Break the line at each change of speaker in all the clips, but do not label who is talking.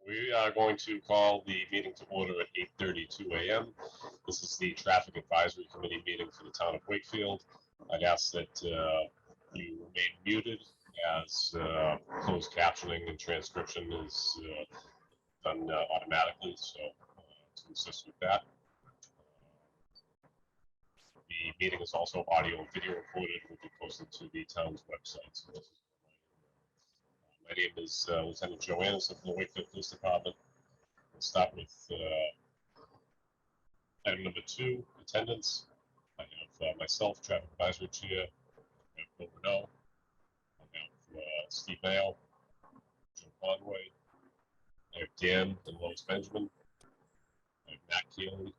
We are going to call the meeting to order at 8:32 a.m. This is the Traffic Advisory Committee meeting for the town of Wakefield. I'd ask that you remain muted as closed captioning and transcription is done automatically, so to assist with that. The meeting is also audio and video recorded and will be posted to the town's website. So my name is Lieutenant Joe Anderson from the Wakefield Police Department. We'll start with item number 2, attendance. I have myself, Traffic Advisory Chair. I have Bill Renault. I have Steve Mayo, Joe Conway. I have Dan and Lois Benjamin. I have Matt Keeley.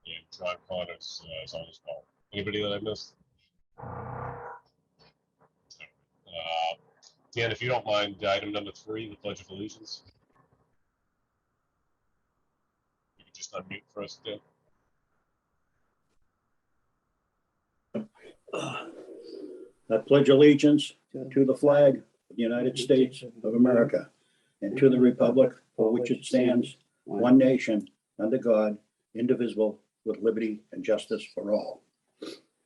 And John Connors is on as well. Anybody that I missed? Dan, if you don't mind, item number 3, the Pledge of Allegiance. You can just unmute first, Dan.
I pledge allegiance to the flag of the United States of America and to the republic for which it stands, one nation, under God, indivisible, with liberty and justice for all.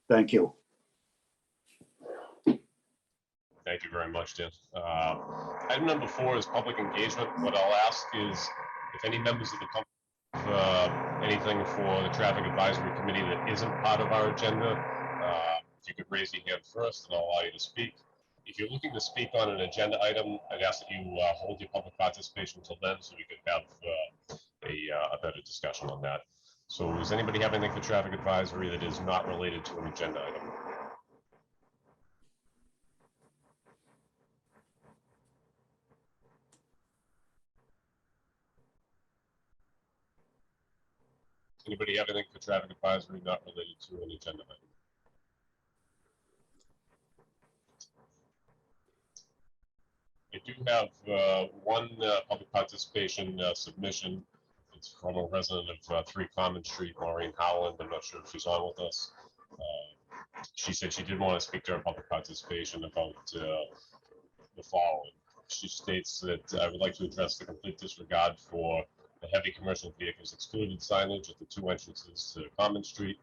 Thank you.
Thank you very much, Dan. Item number 4 is public engagement. What I'll ask is if any members of the public have anything for the Traffic Advisory Committee that isn't part of our agenda, if you could raise your hand first, and I'll allow you to speak. If you're looking to speak on an agenda item, I'd ask that you hold your public participation until then so we could have a better discussion on that. So does anybody have anything for Traffic Advisory that is not related to an agenda item? Anybody have anything for Traffic Advisory not related to an agenda item? I do have one public participation submission. It's from a resident of 3 Common Street, Maureen Howland. I'm not sure if she's on with us. She said she did want to speak to her public participation about the following. She states that I would like to address the complete disregard for the heavy commercial vehicles excluded signage at the 2 entrances to Common Street,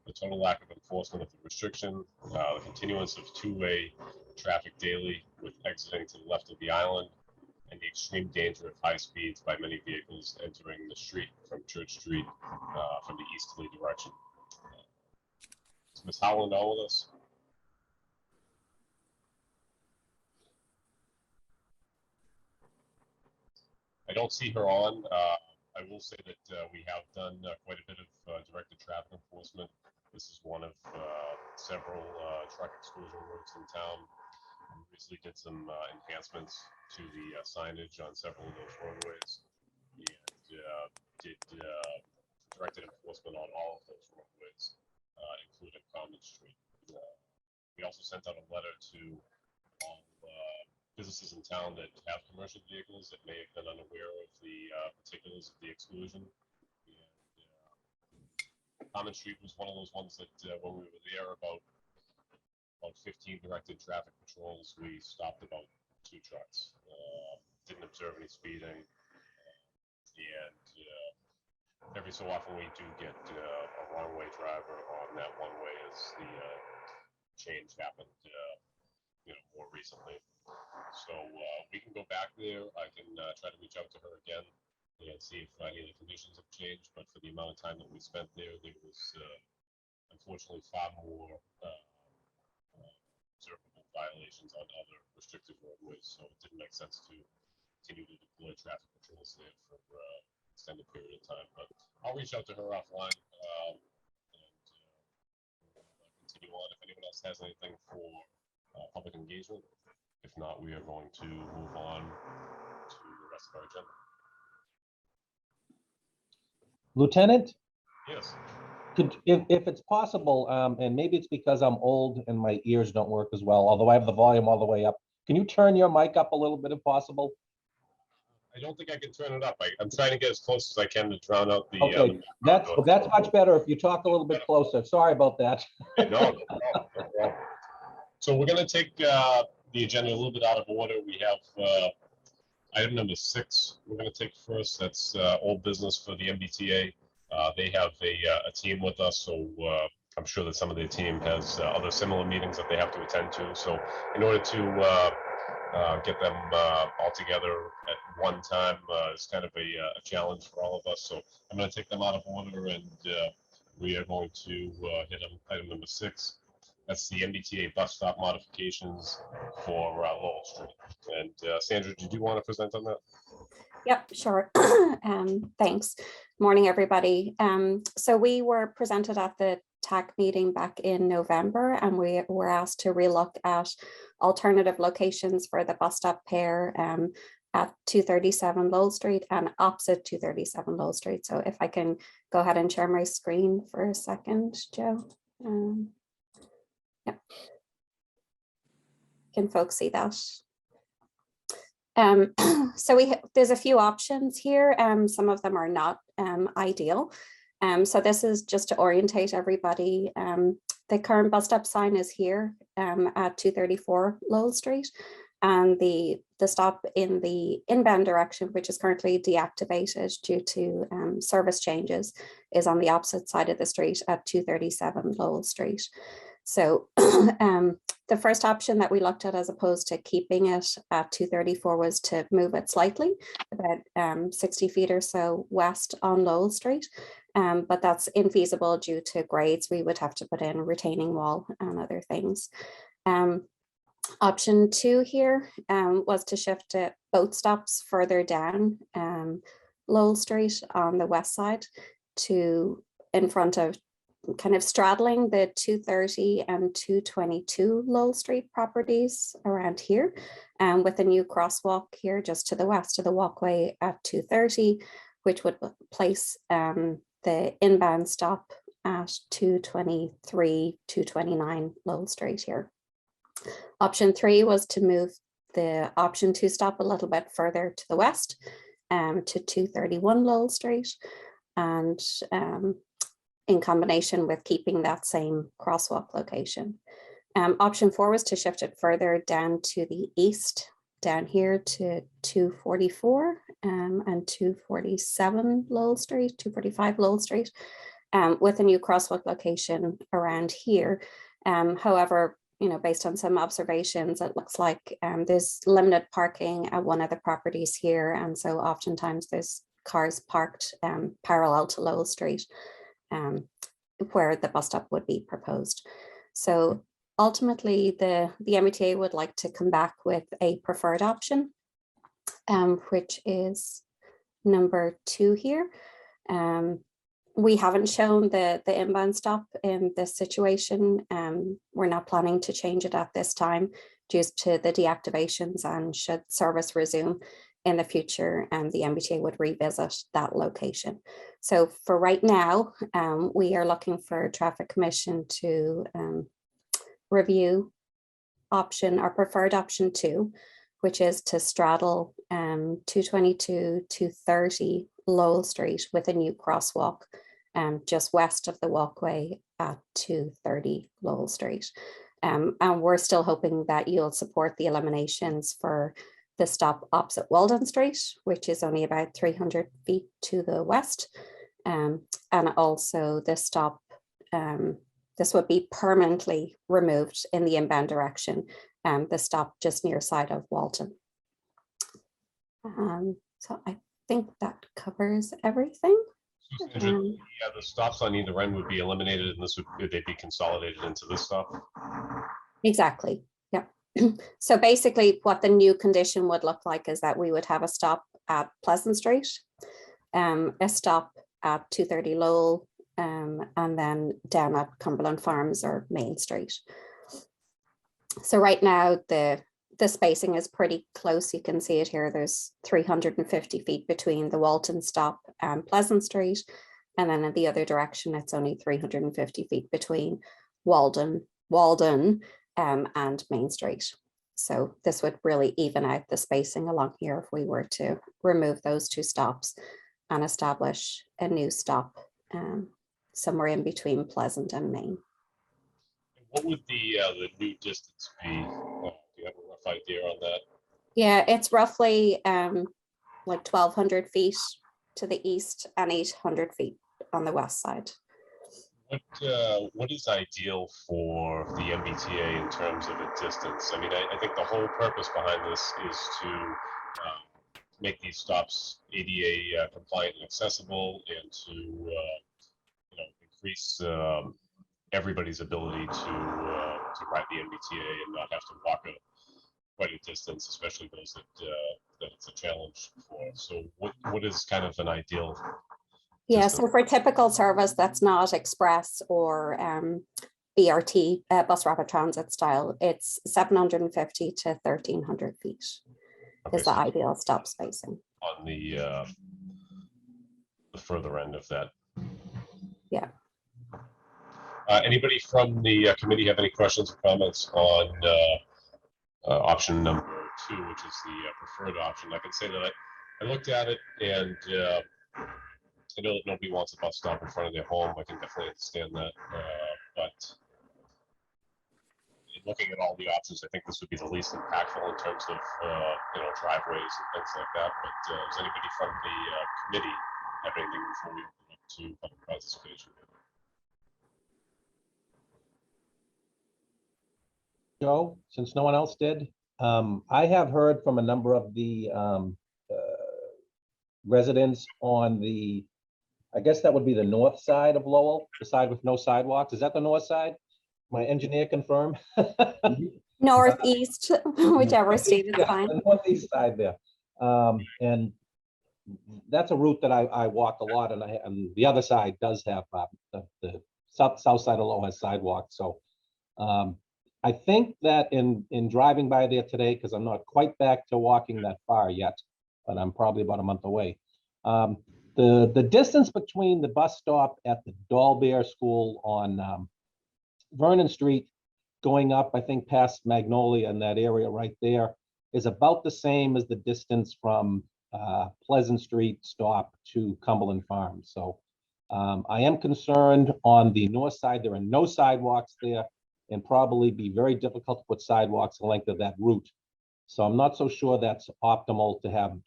the total lack of enforcement of the restriction, the continuance of 2-way traffic daily with exiting to the left of the island, and the extreme danger of high speeds by many vehicles entering the street from Church Street from the easterly direction. Is Ms. Howland on with us? I don't see her on. I will say that we have done quite a bit of directed traffic enforcement. This is one of several truck exclusion routes in town. We recently did some enhancements to the signage on several of those roadways and did directed enforcement on all of those roadways, including Common Street. We also sent out a letter to all businesses in town that have commercial vehicles that may have been unaware of the particulars of the exclusion. And Common Street was one of those ones that when we were there about 15 directed traffic patrols, we stopped about 2 trucks. Didn't observe any speeding, and every so often we do get a wrong-way driver on that one way as the change happened, more recently. So we can go back there. I can try to reach out to her again and see if any of the conditions have changed. But for the amount of time that we spent there, there was unfortunately far more observable violations on other restricted roadways. So it didn't make sense to continue to deploy traffic patrols there for an extended period of time. But I'll reach out to her offline and continue on. If anyone else has anything for public engagement. If not, we are going to move on to the rest of our agenda.
Lieutenant?
Yes.
If it's possible, and maybe it's because I'm old and my ears don't work as well, although I have the volume all the way up, can you turn your mic up a little bit if possible?
I don't think I can turn it up. I'm trying to get as close as I can to drown out the.
Okay, that's much better if you talk a little bit closer. Sorry about that.
No. So we're going to take the agenda a little bit out of order. We have Item number 6, we're going to take first. That's old business for the MBTA. They have a team with us, so I'm sure that some of their team has other similar meetings that they have to attend to. So in order to get them all together at one time is kind of a challenge for all of us. So I'm going to take them out of order, and we are going to hit item number 6. That's the MBTA bus stop modifications for Lowell Street. And Sandra, did you want to present on that?
Yep, sure. Thanks. Morning, everybody. So we were presented at the TAC meeting back in November, and we were asked to relook at alternative locations for the bus stop pair at 237 Lowell Street and opposite 237 Lowell Street. So if I can go ahead and share my screen for a second, Joe. Yep. Can folks see that? So there's a few options here. Some of them are not ideal. So this is just to orientate everybody. The current bus stop sign is here at 234 Lowell Street, and the stop in the inbound direction, which is currently deactivated due to service changes, is on the opposite side of the street at 237 Lowell Street. So the first option that we looked at, as opposed to keeping it at 234, was to move it slightly, about 60 feet or so west on Lowell Street. But that's infeasible due to grades. We would have to put in a retaining wall and other things. Option 2 here was to shift boat stops further down Lowell Street on the west side to in front of, kind of straddling the 230 and 222 Lowell Street properties around here, with a new crosswalk here just to the west of the walkway at 230, which would place the inbound stop at 223, 229 Lowell Street here. Option 3 was to move the option 2 stop a little bit further to the west to 231 Lowell Street, and in combination with keeping that same crosswalk location. Option 4 was to shift it further down to the east, down here to 244 and 247 Lowell Street, 245 Lowell Street, with a new crosswalk location around here. However, based on some observations, it looks like there's limited parking at one of the properties here, and so oftentimes there's cars parked parallel to Lowell Street, where the bus stop would be proposed. So ultimately, the MBTA would like to come back with a preferred option, which is number 2 here. We haven't shown the inbound stop in this situation. We're not planning to change it at this time due to the deactivations, and should service resume in the future, and the MBTA would revisit that location. So for right now, we are looking for Traffic Commission to review our preferred option 2, which is to straddle 222, 230 Lowell Street with a new crosswalk just west of the walkway at 230 Lowell Street. And we're still hoping that you'll support the eliminations for the stop opposite Walden Street, which is only about 300 feet to the west. And also the stop, this would be permanently removed in the inbound direction, the stop just near side of Walton. So I think that covers everything.
So Sandra, the stops on either end would be eliminated, and would they be consolidated into this stop?
Exactly. Yeah. So basically what the new condition would look like is that we would have a stop at Pleasant Street, a stop at 230 Lowell, and then down at Cumberland Farms or Main Street. So right now the spacing is pretty close. You can see it here. There's 350 feet between the Walton stop and Pleasant Street. And then in the other direction, it's only 350 feet between Walden and Main Street. So this would really even out the spacing along here if we were to remove those 2 stops and establish a new stop somewhere in between Pleasant and Main.
What would the new distance be? Do you have a rough idea on that?
Yeah, it's roughly like 1,200 feet to the east and 800 feet on the west side.
What is ideal for the MBTA in terms of a distance? I mean, I think the whole purpose behind this is to make these stops ADA compliant and accessible, and to increase everybody's ability to ride the MBTA and not have to walk quite a distance, especially those that it's a challenge for. So what is kind of an ideal?
Yeah, so for typical service that's not express or BRT, bus rapid transit style, it's 750 to 1,300 feet is the ideal stop spacing.
On the further end of that.
Yeah.
Anybody from the committee have any questions or comments on option number 2, which is the preferred option? I can say that I looked at it, and I know that nobody wants a bus stop in front of their home. I can definitely understand that. But in looking at all the options, I think this would be the least impactful in terms of driveways and things like that. But does anybody from the committee have anything before we open up to public participation?
Joe, since no one else did, I have heard from a number of the residents on the, I guess that would be the north side of Lowell, the side with no sidewalks. Is that the north side? My engineer confirm.
Northeast, whichever state is fine.
The northeast side there. And that's a route that I walk a lot, and the other side does have the south side of Lowell has sidewalks. So I think that in driving by there today, because I'm not quite back to walking that far yet, but I'm probably about a month away. The distance between the bus stop at the Doll Bear School on Vernon Street going up, I think past Magnolia and that area right there, is about the same as the distance from Pleasant Street stop to Cumberland Farms. So I am concerned on the north side, there are no sidewalks there, and probably be very difficult to put sidewalks the length of that route. So I'm not so sure that's optimal to have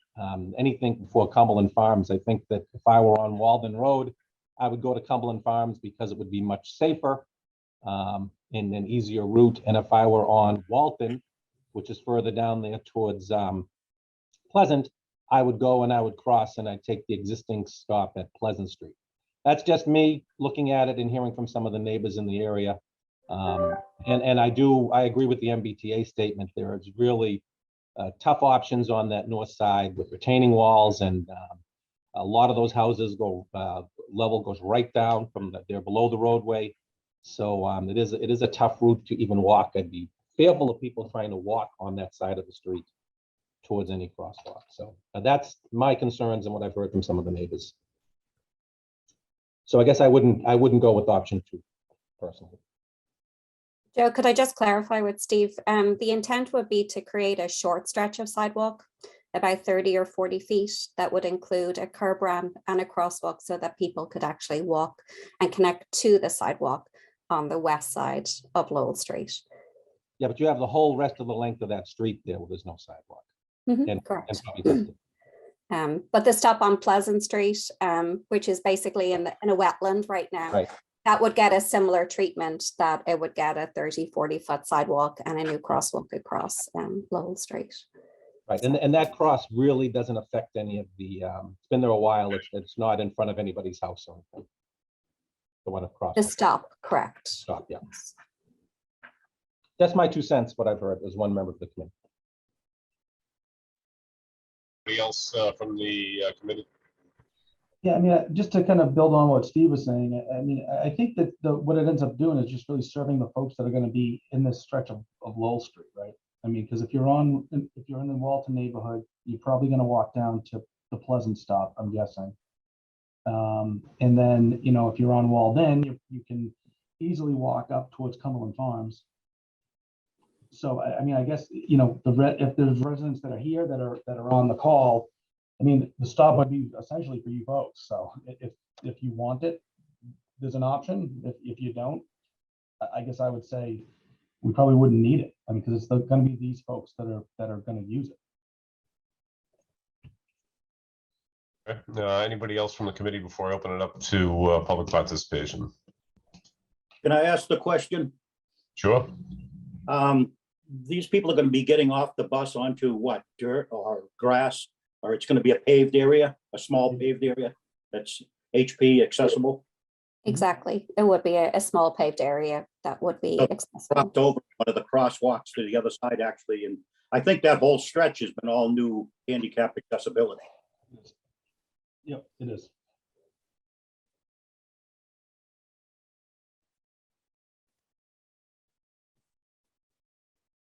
anything before Cumberland Farms. I think that if I were on Walden Road, I would go to Cumberland Farms because it would be much safer and an easier route. And if I were on Walton, which is further down there towards Pleasant, I would go and I would cross and I'd take the existing stop at Pleasant Street. That's just me looking at it and hearing from some of the neighbors in the area. And I agree with the MBTA statement. There is really tough options on that north side with retaining walls, and a lot of those houses level goes right down from they're below the roadway. So it is a tough route to even walk. I'd be fearful of people trying to walk on that side of the street towards any crosswalk. So that's my concerns and what I've heard from some of the neighbors. So I guess I wouldn't go with option 2 personally.
Joe, could I just clarify with Steve? The intent would be to create a short stretch of sidewalk, about 30 or 40 feet, that would include a curb ramp and a crosswalk so that people could actually walk and connect to the sidewalk on the west side of Lowell Street.
Yeah, but you have the whole rest of the length of that street there where there's no sidewalk.
Correct. But the stop on Pleasant Street, which is basically in a wetland right now,
right,
that would get a similar treatment that it would get a 30, 40 foot sidewalk and a new crosswalk across Lowell Street.
Right, and that cross really doesn't affect any of the, it's been there a while, it's not in front of anybody's house or anything. The one across.
The stop, correct.
Stop, yeah. That's my 2 cents, what I've heard as one member of the committee.
Anybody else from the committee?
Yeah, I mean, just to kind of build on what Steve was saying, I mean, I think that what it ends up doing is just really serving the folks that are going to be in this stretch of Lowell Street, right? I mean, because if you're in the Walton neighborhood, you're probably going to walk down to the Pleasant stop, I'm guessing. And then, if you're on Walden, you can easily walk up towards Cumberland Farms. So, I mean, I guess, if there's residents that are here that are on the call, I mean, the stop would be essentially for you folks. So if you want it, there's an option. If you don't, I guess I would say we probably wouldn't need it. I mean, because it's going to be these folks that are going to use it.
Okay. Anybody else from the committee before I open it up to public participation?
Can I ask the question?
Sure.
These people are gonna be getting off the bus onto what, dirt or grass? Or it's gonna be a paved area, a small paved area that's HP accessible?
Exactly. It would be a small paved area that would be
So,
accessible.
Crossed over one of the crosswalks to the other side, actually, and I think that whole stretch has been all new handicap accessibility.
Yep, it is.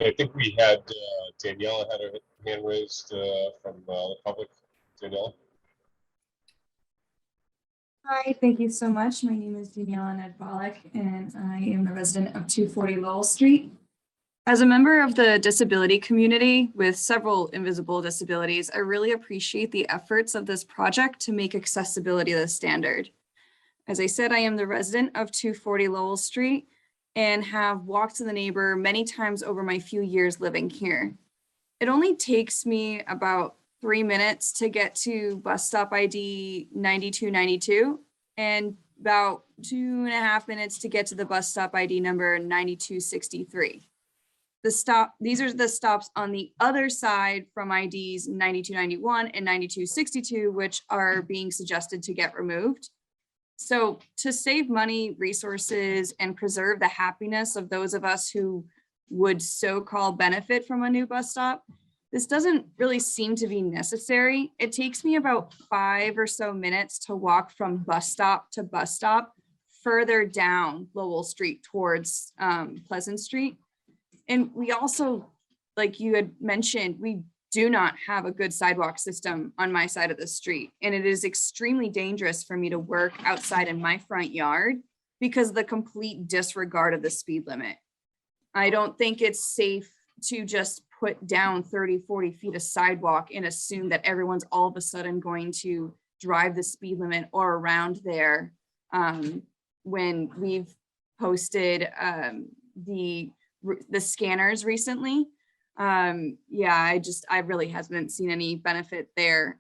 I think we had Daniela had her hand raised from the public. Daniela?
Hi, thank you so much. My name is Daniela Nedbalik, and I am the resident of 240 Lowell Street. As a member of the disability community with several invisible disabilities, I really appreciate the efforts of this project to make accessibility the standard. As I said, I am the resident of 240 Lowell Street and have walked to the neighbor many times over my few years living here. It only takes me about 3 minutes to get to bus stop ID 9292 and about 2.5 minutes to get to the bus stop ID number 9263. These are the stops on the other side from IDs 9291 and 9262, which are being suggested to get removed. So to save money, resources, and preserve the happiness of those of us who would so-called benefit from a new bus stop, this doesn't really seem to be necessary. It takes me about 5 or so minutes to walk from bus stop to bus stop further down Lowell Street towards Pleasant Street. And we also, like you had mentioned, we do not have a good sidewalk system on my side of the street. And it is extremely dangerous for me to work outside in my front yard because of the complete disregard of the speed limit. I don't think it's safe to just put down 30, 40 feet of sidewalk and assume that everyone's all of a sudden going to drive the speed limit or around there. When we've posted the scanners recently, I really haven't seen any benefit there.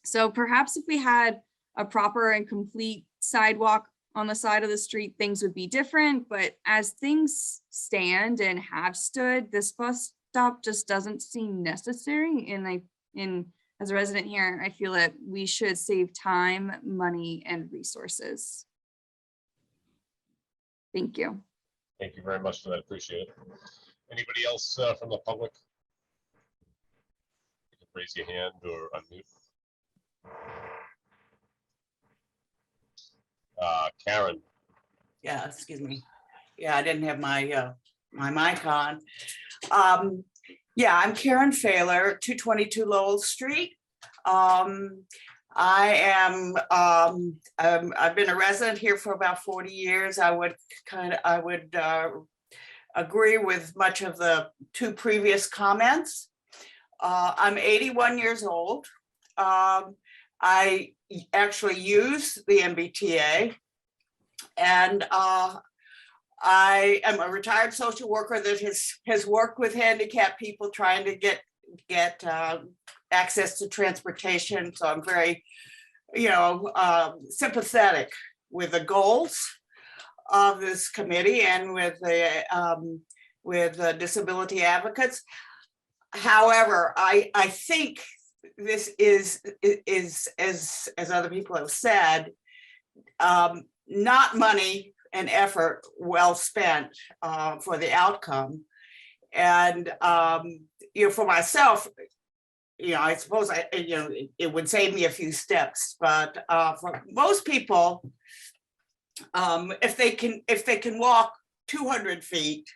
So perhaps if we had a proper and complete sidewalk on the side of the street, things would be different. But as things stand and have stood, this bus stop just doesn't seem necessary. And as a resident here, I feel that we should save time, money, and resources. Thank you.
Thank you very much for that. Appreciate it. Anybody else from the public? You can raise your hand or unmute. Karen.
Yeah, excuse me. Yeah, I didn't have my my mic on. Yeah, I'm Karen Failer, 222 Lowell Street. I've been a resident here for about 40 years. I would agree with much of the two previous comments. I'm 81 years old. I actually use the MBTA, and I am a retired social worker that has worked with handicapped people trying to get access to transportation. So I'm very, sympathetic with the goals of this committee and with the disability advocates. However, I think this is as other people have said, not money and effort well spent for the outcome. And for myself, I suppose it would save me a few steps, but for most people, if they can walk 200 feet,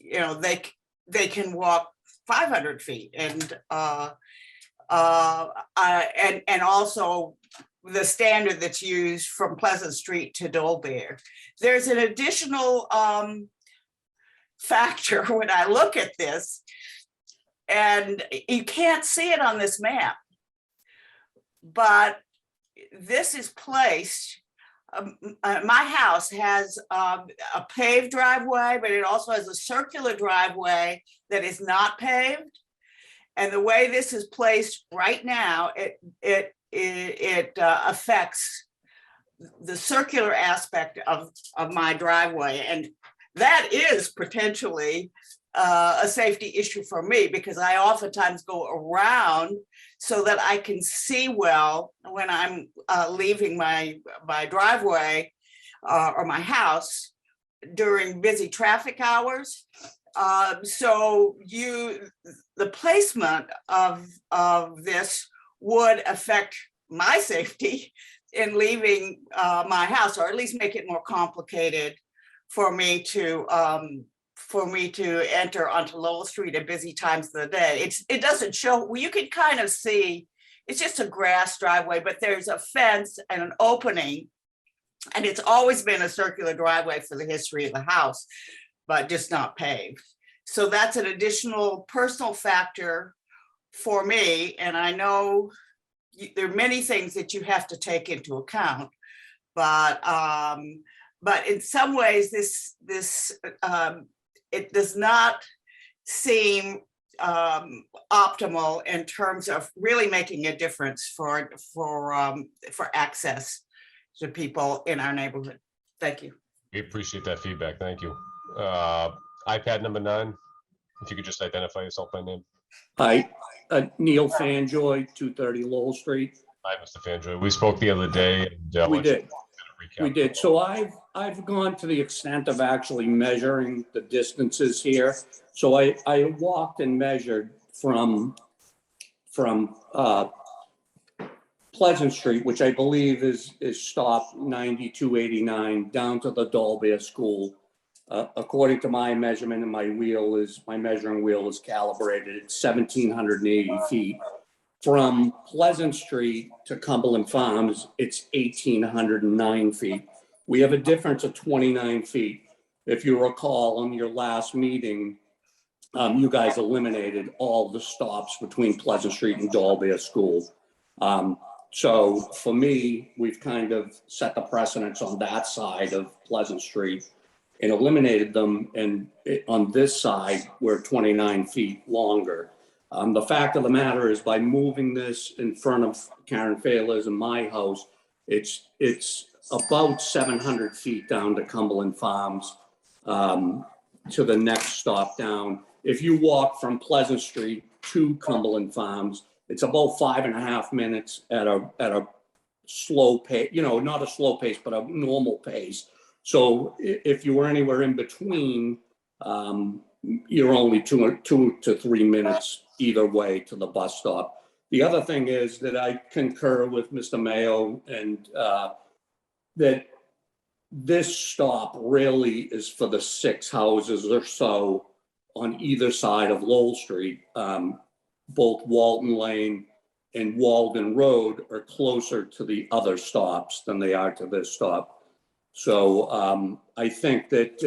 they can walk 500 feet, and also the standard that's used from Pleasant Street to Dolbear. There's an additional factor when I look at this, and you can't see it on this map, but this is placed. My house has a paved driveway, but it also has a circular driveway that is not paved. And the way this is placed right now, it it affects the circular aspect of my driveway. And that is potentially a safety issue for me, because I oftentimes go around so that I can see well when I'm leaving my driveway or my house during busy traffic hours. So the placement of this would affect my safety in leaving my house, or at least make it more complicated for me to enter onto Lowell Street at busy times of the day. It doesn't show, well, you can kind of see, it's just a grass driveway, but there's a fence and an opening, and it's always been a circular driveway for the history of the house, but just not paved. So that's an additional personal factor for me. And I know there are many things that you have to take into account, but in some ways, it does not seem optimal in terms of really making a difference for access to people in our neighborhood. Thank you.
We appreciate that feedback. Thank you. iPad number 9, if you could just identify yourself by name.
Hi, Neil Fanjoy, 230 Lowell Street.
Hi, Mr. Fanjoy. We spoke the other day. And,
We did.
recap.
We did. So I've gone to the extent of actually measuring the distances here. So I walked and measured from Pleasant Street, which I believe is stop 9289, down to the Dolbear School. According to my measurement, and my measuring wheel is calibrated at 1,780 feet. From Pleasant Street to Cumberland Farms, it's 1,809 feet. We have a difference of 29 feet. If you recall, on your last meeting, you guys eliminated all the stops between Pleasant Street and Dolbear School. So for me, we've kind of set the precedence on that side of Pleasant Street and eliminated them. And on this side, we're 29 feet longer. The fact of the matter is, by moving this in front of Karen Fayler's and my house, it's about 700 feet down to Cumberland Farms, to the next stop down. If you walk from Pleasant Street to Cumberland Farms, it's about 5.5 minutes at a slow pace, not a slow pace, but a normal pace. So if you were anywhere in between, you're only 2 to 3 minutes either way to the bus stop. The other thing is that I concur with Mr. Mayo, and that this stop really is for the 6 houses or so on either side of Lowell Street. Both Walton Lane and Walden Road are closer to the other stops than they are to this stop. So I think that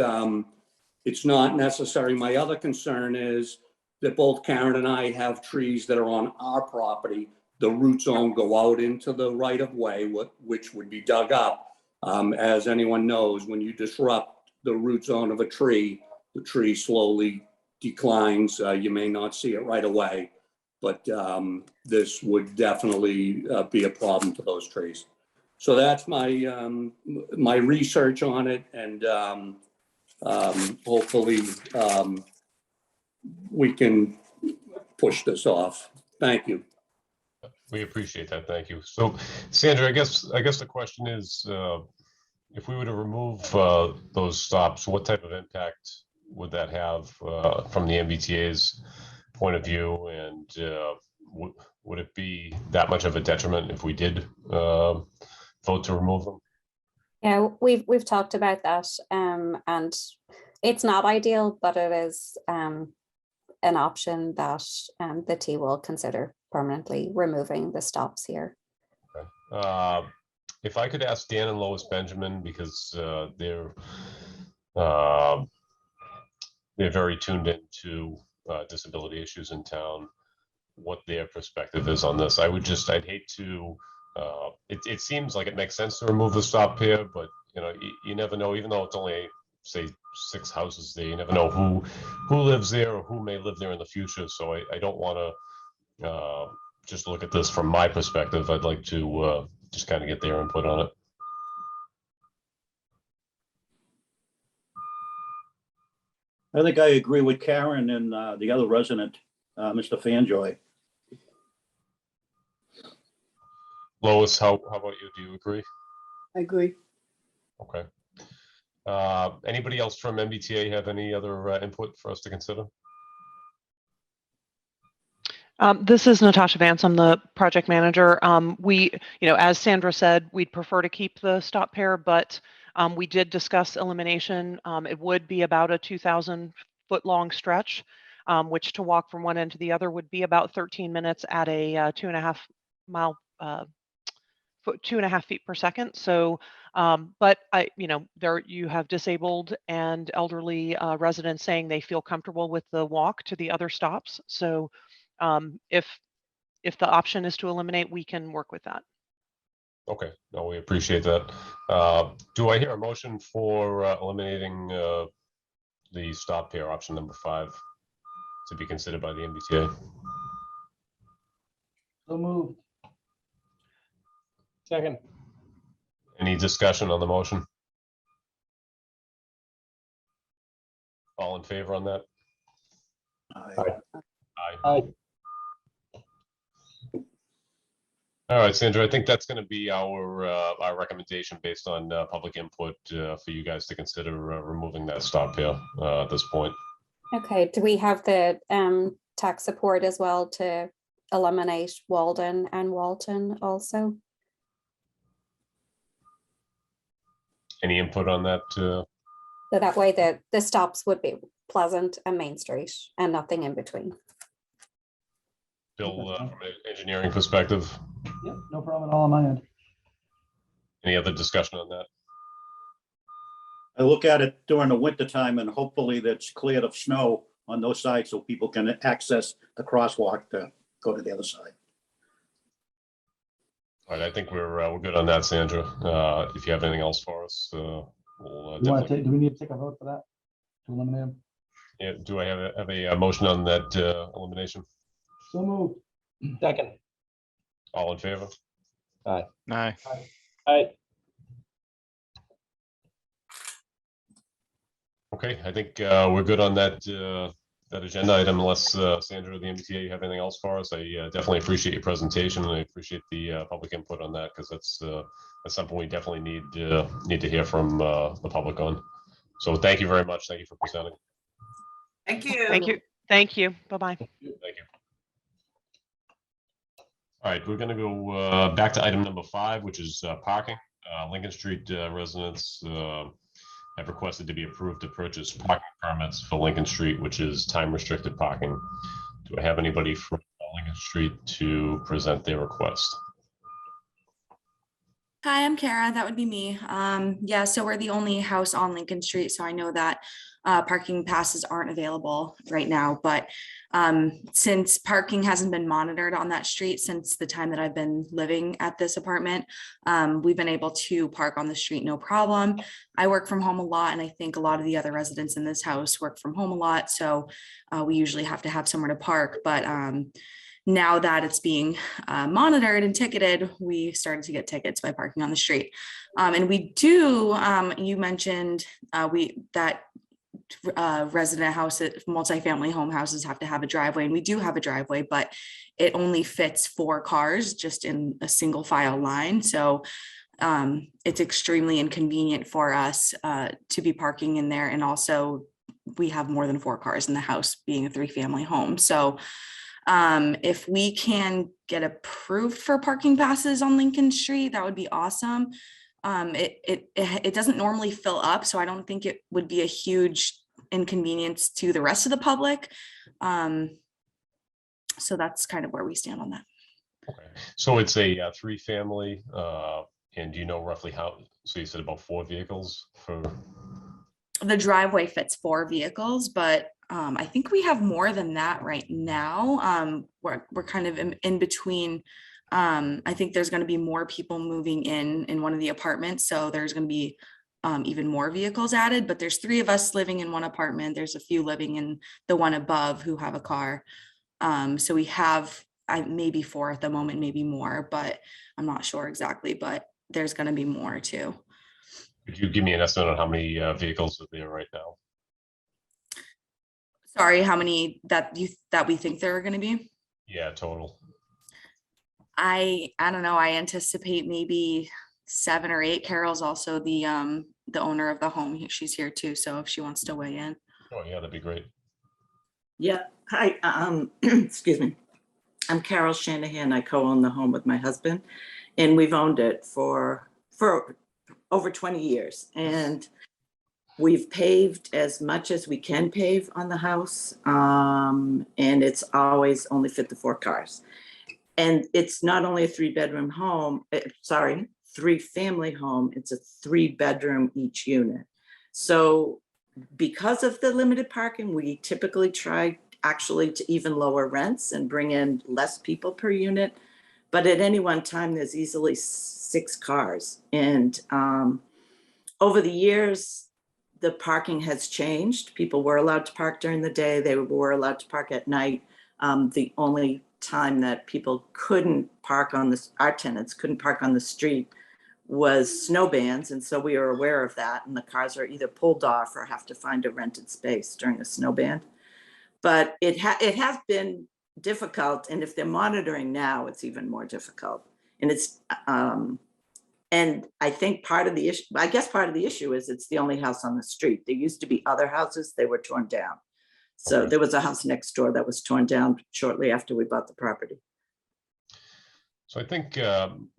it's not necessary. My other concern is that both Karen and I have trees that are on our property. The root zone go out into the right of way, which would be dug up. As anyone knows, when you disrupt the root zone of a tree, the tree slowly declines. You may not see it right away, but this would definitely be a problem to those trees. So that's my my research on it, and hopefully we can push this off. Thank you.
We appreciate that. Thank you. So, Sandra, I guess the question is, if we were to remove those stops, what type of impact would that have from the MBTA's point of view, and would it be that much of a detriment if we did vote to remove them?
Yeah, we've talked about that, and it's not ideal, but it is an option that the T will consider permanently removing the stops here.
Okay. If I could ask Dan and Lois Benjamin, because they're very tuned into disability issues in town, what their perspective is on this. I'd hate to, it seems like it makes sense to remove the stop here, but you never know, even though it's only, say, 6 houses there, you never know who lives there or who may live there in the future. So I don't want to just look at this from my perspective. I'd like to just kind of get their input on it.
I think I agree with Karen and the other resident, Mr. Fanjoy.
Lois, how about you? Do you agree?
I agree.
Okay. Anybody else from MBTA have any other input for us to consider?
This is Natasha Vance. I'm the project manager. As Sandra said, we'd prefer to keep the stop pair, but we did discuss elimination. It would be about a 2,000-foot long stretch, which to walk from one end to the other would be about 13 minutes at a 2.5 mile 2.5 feet per second. So, but there you have disabled and elderly residents saying they feel comfortable with the walk to the other stops. So, if the option is to eliminate, we can work with that.
Okay, no, we appreciate that. Do I hear a motion for eliminating the stop pair, option number 5, to be considered by the MBTA?
So moved.
Second.
Any discussion on the motion? All in favor on that? Aye.
Aye.
All right, Sandra, I think that's going to be our recommendation based on public input for you guys to consider removing that stop pair at this point.
Okay, do we have the tax support as well to eliminate Walden and Walton also?
Any input on that?
So that way the stops would be Pleasant and Main Street and nothing in between.
Bill, from an engineering perspective,
Yep, no problem at all on my end.
any other discussion on that?
I look at it during the winter time and hopefully that's cleared of snow on those sides so people can access the crosswalk to go to the other side.
All right, I think we're good on that, Sandra. If you have anything else for us, we'll definitely.
Do we need to take a vote for that to eliminate them?
Yeah, do I have a motion on that elimination?
So moved.
Second.
All in favor?
Aye.
Aye.
Okay, I think we're good on that that agenda item unless Sandra or the MBTA, you have anything else for us. I definitely appreciate your presentation and I appreciate the public input on that because that's something we definitely need to hear from the public on. So thank you very much. Thank you for presenting.
Thank you.
Thank you. Thank you. Bye-bye.
Thank you. All right, we're going to go back to item number 5, which is parking. Lincoln Street residents have requested to be approved to purchase parking permits for Lincoln Street, which is time-restricted parking. Do I have anybody from Lincoln Street to present their request?
Hi, I'm Kara. That would be me. Yeah, so we're the only house on Lincoln Street, so I know that parking passes aren't available right now. But since parking hasn't been monitored on that street since the time that I've been living at this apartment, we've been able to park on the street no problem. I work from home a lot, and I think a lot of the other residents in this house work from home a lot, so we usually have to have somewhere to park. But now that it's being monitored and ticketed, we started to get tickets by parking on the street. And we do, you mentioned that resident houses, multifamily home houses have to have a driveway, and we do have a driveway, but it only fits 4 cars just in a single file line. So it's extremely inconvenient for us to be parking in there. And also we have more than 4 cars in the house being a 3-family home. So if we can get approved for parking passes on Lincoln Street, that would be awesome. It doesn't normally fill up, so I don't think it would be a huge inconvenience to the rest of the public. So that's kind of where we stand on that.
Okay, so it's a 3-family, and do you know roughly how? So you said about 4 vehicles for.
The driveway fits 4 vehicles, but I think we have more than that right now. We're kind of in between. I think there's going to be more people moving in one of the apartments, so there's going to be even more vehicles added. But there's 3 of us living in one apartment. There's a few living in the one above who have a car. So we have
maybe 4 at the moment, maybe more, but I'm not sure exactly, but there's going to be more too.
Could you give me an estimate on how many vehicles are there right now?
Sorry, how many that we think there are going to be?
Yeah, total.
I don't know. I anticipate maybe 7 or 8. Carol's also the owner of the home. She's here too, so if she wants to weigh in.
Oh, yeah, that'd be great.
Yeah, hi, excuse me. I'm Carol Shanahan. I co-own the home with my husband, and we've owned it for over 20 years. And we've paved as much as we can pave on the house, and it's always only fit the 4 cars. And it's not only a 3-bedroom home, 3-family home, it's a 3-bedroom each unit. So because of the limited parking, we typically try actually to even lower rents and bring in less people per unit. But at any one time, there's easily 6 cars. And over the years, the parking has changed. People were allowed to park during the day. They were allowed to park at night. The only time that people couldn't park on this, our tenants couldn't park on the street, was snow bans. And so we are aware of that. And the cars are either pulled off or have to find a rented space during a snow ban. But it has been difficult. And if they're monitoring now, it's even more difficult. And it's, and I think part of the issue is it's the only house on the street. There used to be other houses, they were torn down. So there was a house next door that was torn down shortly after we bought the property.
So I think,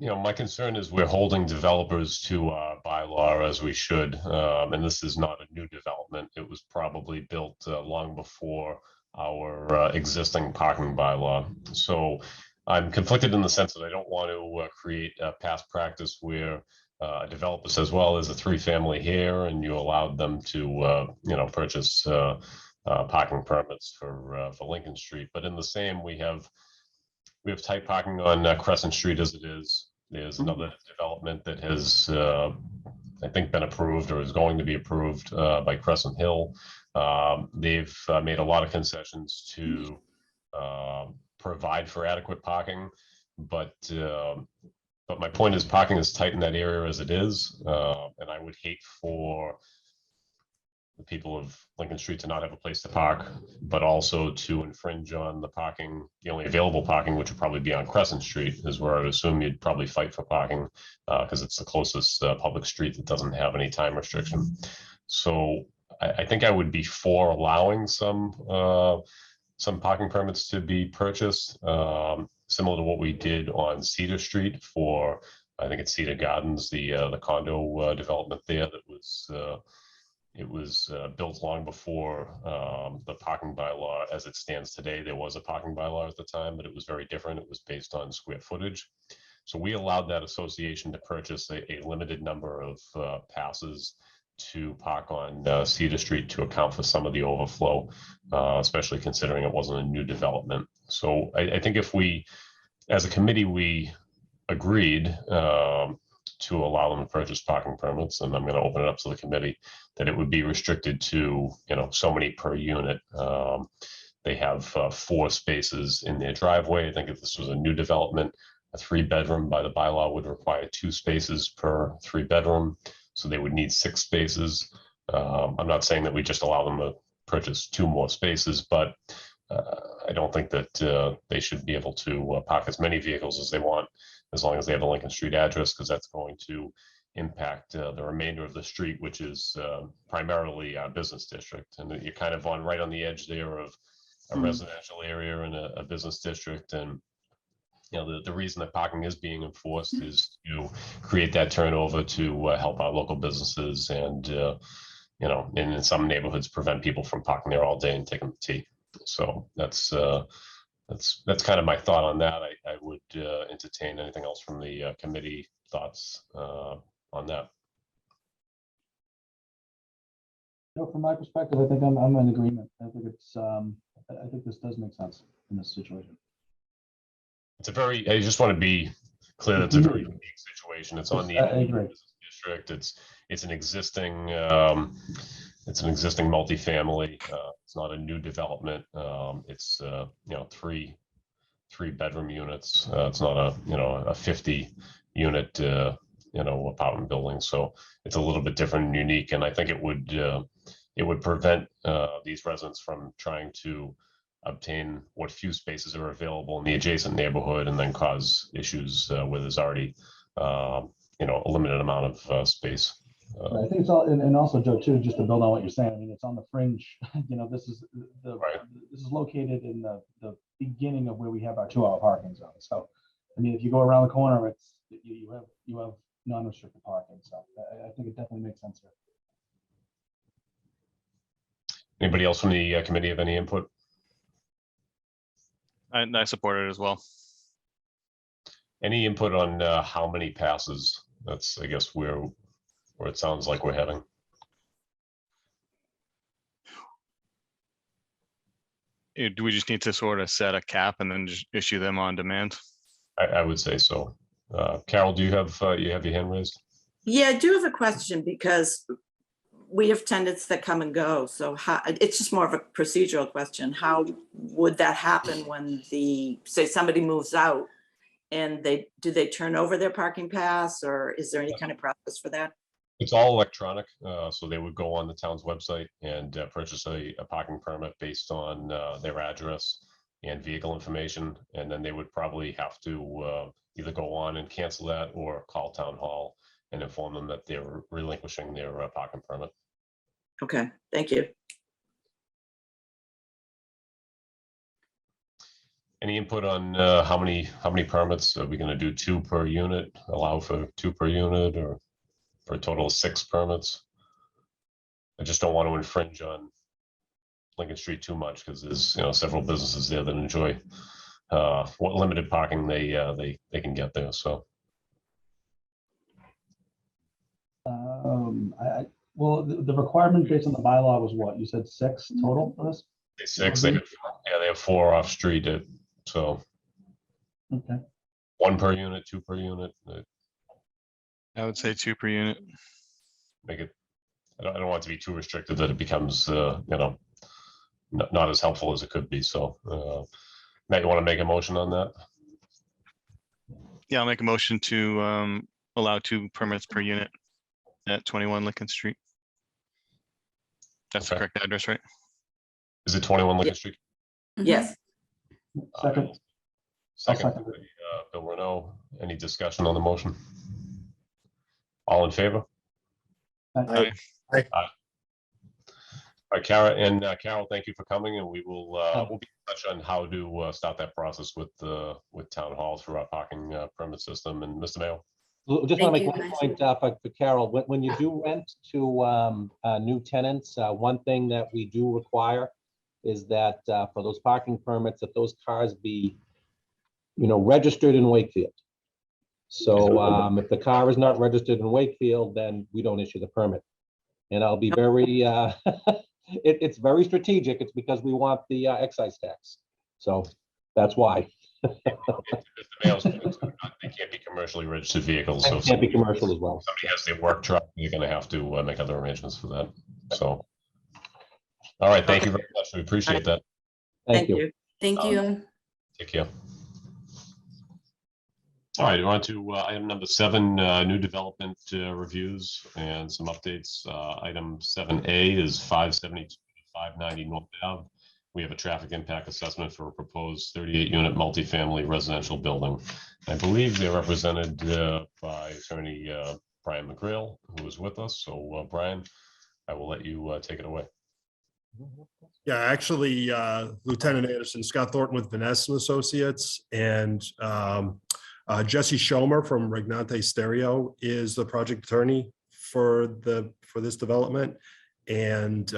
my concern is we're holding developers to bylaw as we should. And this is not a new development. It was probably built long before our existing parking bylaw. So I'm conflicted in the sense that I don't want to create a past practice where a developer says, well, there's a 3-family here, and you allowed them to, purchase parking permits for Lincoln Street. But in the same, we have tight parking on Crescent Street as it is. There's another development that has, I think, been approved or is going to be approved by Crescent Hill. They've made a lot of concessions to provide for adequate parking, but my point is parking is tight in that area as it is, and I would hate for the people of Lincoln Street to not have a place to park, but also to infringe on the parking, the only available parking, which would probably be on Crescent Street, is where I'd assume you'd probably fight for parking because it's the closest public street that doesn't have any time restriction. So I think I would be for allowing some parking permits to be purchased, similar to what we did on Cedar Street for, I think it's Cedar Gardens, the condo development there that was it was built long before the parking bylaw as it stands today. There was a parking bylaw at the time, but it was very different. It was based on square footage. So we allowed that association to purchase a limited number of passes to park on Cedar Street to account for some of the overflow, especially considering it wasn't a new development. So I think if we, as a committee, we agreed to allow them to purchase parking permits, and I'm going to open it up to the committee, that it would be restricted to, so many per unit. They have 4 spaces in their driveway. I think if this was a new development, a 3-bedroom by the bylaw would require 2 spaces per 3-bedroom. So they would need 6 spaces. I'm not saying that we just allow them to purchase 2 more spaces, but I don't think that they should be able to park as many vehicles as they want, as long as they have a Lincoln Street address, because that's going to impact the remainder of the street, which is primarily our business district. And you're kind of right on the edge there of a residential area and a business district. And the reason that parking is being enforced is to create that turnover to help our local businesses and, in some neighborhoods, prevent people from parking there all day and taking the tea. So that's kind of my thought on that. I would entertain anything else from the committee thoughts on that.
From my perspective, I think I'm in agreement. I think I think this does make sense in this situation.
I just want to be clear that it's a very unique situation. It's on the business district. It's an existing multifamily. It's not a new development. It's 3 3-bedroom units. It's not a, a 50 unit, apartment building. So it's a little bit different and unique. And I think it would prevent these residents from trying to obtain what few spaces are available in the adjacent neighborhood and then cause issues where there's already, a limited amount of space.
I think it's all, and also Joe too, just to build on what you're saying, I mean, it's on the fringe, this is
Right.
this is located in the beginning of where we have our 2-hour parking zone. So, I mean, if you go around the corner, it's, you have non-restricted parking. So I think it definitely makes sense here.
Anybody else from the committee have any input?
I support it as well.
Any input on how many passes? That's, I guess, where it sounds like we're heading.
Do we just need to sort of set a cap and then just issue them on demand?
I would say so. Carol, do you have your hand raised?
Yeah, I do have a question because we have tenants that come and go. So how, it's just more of a procedural question. How would that happen when say somebody moves out and do they turn over their parking pass, or is there any kind of process for that?
It's all electronic. So they would go on the town's website and purchase a parking permit based on their address and vehicle information. And then they would probably have to either go on and cancel that or call town hall and inform them that they're relinquishing their parking permit.
Okay, thank you.
Any input on how many permits? Are we going to do 2 per unit, allow for 2 per unit, or for a total of 6 permits? I just don't want to infringe on Lincoln Street too much because there's several businesses there that enjoy what limited parking they can get there. So
well, the requirement based on the bylaw was what? You said 6 total for this?
6. They have 4 off street. So
Okay.
1 per unit, 2 per unit.
I would say 2 per unit.
Make it. I don't want it to be too restrictive that it becomes not as helpful as it could be. So Matt, you want to make a motion on that?
Yeah, I'll make a motion to allow 2 permits per unit at 21 Lincoln Street. That's the
Okay.
correct address, right?
Is it 21 Lincoln Street?
Yes.
Second.
Second,
second it.
Bill Renault. Any discussion on the motion? All in favor?
Aye.
All right, Carol, thank you for coming, and we'll be in touch on how to start that process with town hall through our parking permit system. And Mr. Mayo.
Just want to
Thank
make
you,
one
guys.
point for Carol. When you do rent to new tenants, one thing that we do require is that for those parking permits, that those cars be, registered in Wakefield. So if the car is not registered in Wakefield, then we don't issue the permit. And I'll be very, it's very strategic. It's because we want the excise tax. So that's why.
They can't be commercially registered vehicles. So
It can't be commercial as well.
somebody has their work truck, you're going to have to make other arrangements for that. So, all right, thank you very much. We appreciate that.
Thank you.
Thank you.
Take care. All right, on to item number 7, new development reviews and some updates. Item 7A is 572 to 590 North Ave. We have a traffic impact assessment for a proposed 38-unit multifamily residential building. I believe they're represented by attorney Brian McGrail, who is with us. So, Brian, I will let you take it away.
Yeah, actually, Lieutenant Anderson, Scott Thornton with Vanessa and Associates, and Jesse Schomer from Regnante Stereo is the project attorney for this development. And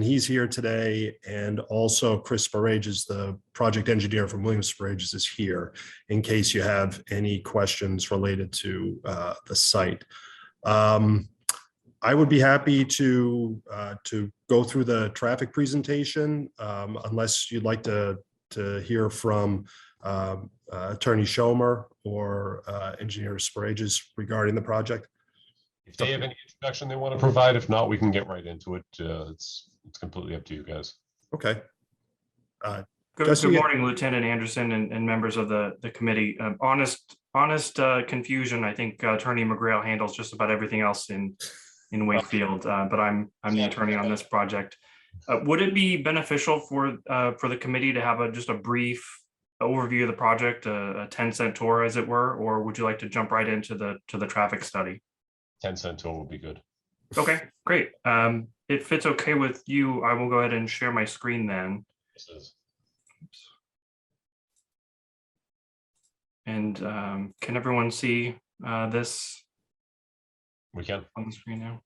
he's here today. And also Chris Sparages, the project engineer from Williams Sparages, is here in case you have any questions related to the site. I would be happy to go through the traffic presentation, unless you'd like to hear from Attorney Schomer or Engineer Sparages regarding the project.
If they have any introduction they want to provide, if not, we can get right into it. It's completely up to you guys.
Okay.
Good
Jesse-
morning, Lieutenant Anderson and members of the committee. Honest confusion. I think Attorney McGrail handles just about everything else in Wakefield, but I'm the attorney on this project. Would it be beneficial for the committee to have just a brief overview of the project, a 10-cent tour, as it were, or would you like to jump right into the traffic study?
10-cent tour would be good.
Okay, great. If it's okay with you, I will go ahead and share my screen then.
This is
And can everyone see this
we can.
on the screen now?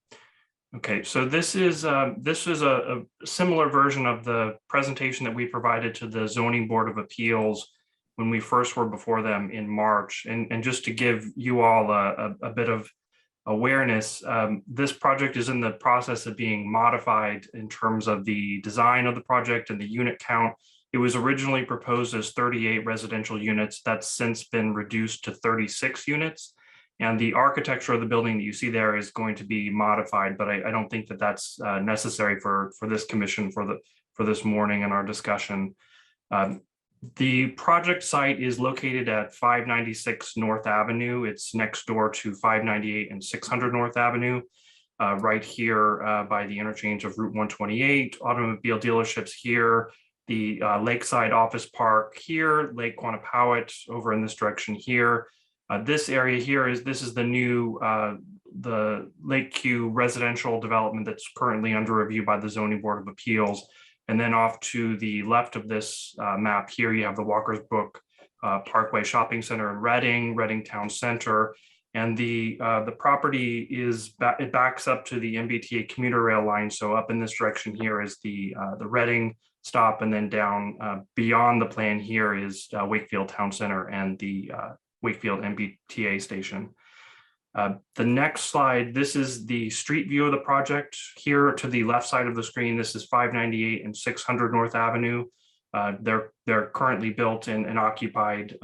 Okay, so this is a similar version of the presentation that we provided to the Zoning Board of Appeals when we first were before them in March. And just to give you all a bit of awareness, this project is in the process of being modified in terms of the design of the project and the unit count. It was originally proposed as 38 residential units. That's since been reduced to 36 units. And the architecture of the building that you see there is going to be modified, but I don't think that that's necessary for this commission for this morning in our discussion. The project site is located at 596 North Avenue. It's next door to 598 and 600 North Avenue, right here by the interchange of Route 128, automobile dealerships here, the Lakeside Office Park here, Lake Quannapowitt over in this direction here. This area here is the new the Lakeview residential development that's currently under review by the Zoning Board of Appeals. And then off to the left of this map here, you have the Walker's Brook Parkway Shopping Center in Reading Town Center. And the property it backs up to the MBTA commuter rail line. So up in this direction here is the Reading stop, and then down beyond the plan here is Wakefield Town Center and the Wakefield MBTA station. The next slide, this is the street view of the project. Here to the left side of the screen, this is 598 and 600 North Avenue. They're currently built and occupied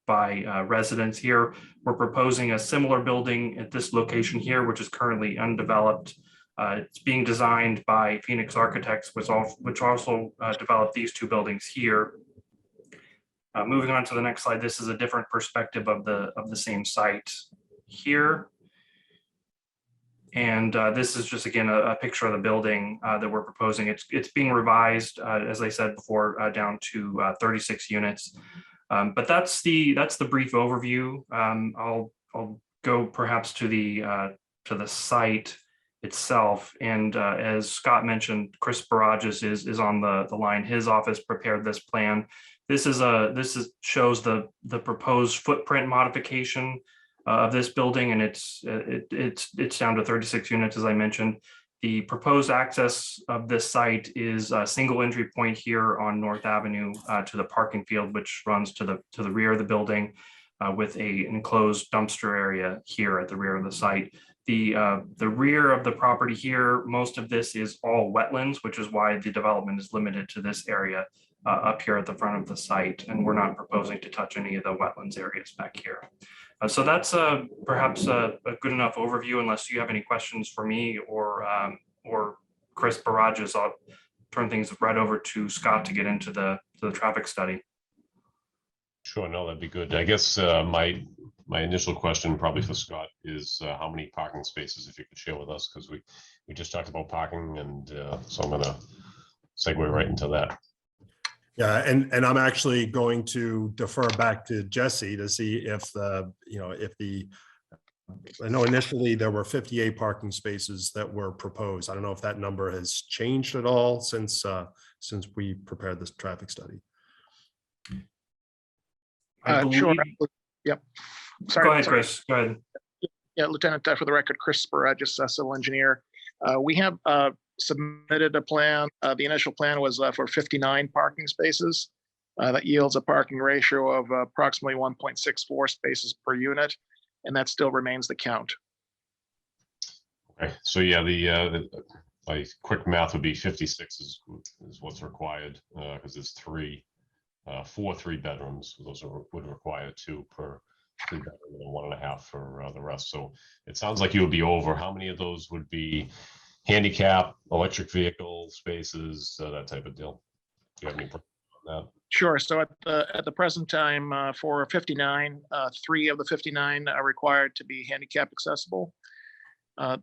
by residents here. We're proposing a similar building at this location here, which is currently undeveloped. It's being designed by Phoenix Architects, which also developed these two buildings here. Moving on to the next slide, this is a different perspective of the same site here. And this is just, again, a picture of the building that we're proposing. It's being revised, as I said before, down to 36 units. But that's the brief overview. I'll go perhaps to the site itself. And as Scott mentioned, Chris Barajas is on the line. His office prepared this plan. This shows the proposed footprint modification of this building, and it's down to 36 units, as I mentioned. The proposed access of this site is a single entry point here on North Avenue to the parking field, which runs to the rear of the building with a enclosed dumpster area here at the rear of the site. The rear of the property here, most of this is all wetlands, which is why the development is limited to this area up here at the front of the site, and we're not proposing to touch any of the wetlands areas back here. So that's perhaps a good enough overview, unless you have any questions for me or Chris Barajas. I'll turn things right over to Scott to get into the traffic study.
Sure, no, that'd be good. I guess my initial question, probably for Scott, is how many parking spaces, if you could share with us, because we just talked about parking, and so I'm going to segue right into that.
Yeah, and I'm actually going to defer back to Jesse to see if I know initially there were 58 parking spaces that were proposed. I don't know if that number has changed at all since we prepared this traffic study.
Sure. Yep. Sorry.
Go ahead, Chris. Go ahead.
Yeah, Lieutenant, for the record, Chris Barajas, civil engineer. We have submitted a plan. The initial plan was for 59 parking spaces. That yields a parking ratio of approximately 1.64 spaces per unit, and that still remains the count.
Okay, so yeah, my quick math would be 56 is what's required, because there's 4 3-bedrooms. Those would require 2 per 3-bedroom and 1.5 for the rest. So it sounds like you would be over. How many of those would be handicap, electric vehicle spaces, that type of deal? Do you have any? that?
Sure. So at the present time, for 59, 3 of the 59 are required to be handicap accessible.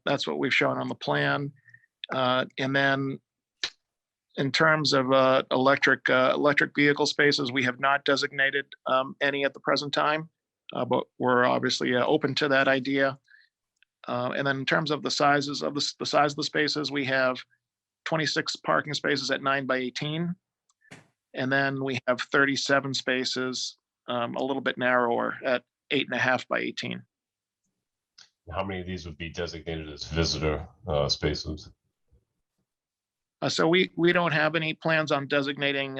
That's what we've shown on the plan. And then in terms of electric vehicle spaces, we have not designated any at the present time, but we're obviously open to that idea. And then in terms of the sizes of the size of the spaces, we have 26 parking spaces at 9 by 18. And then we have 37 spaces, a little bit narrower at 8.5 by 18.
How many of these would be designated as visitor spaces?
So we don't have any plans on designating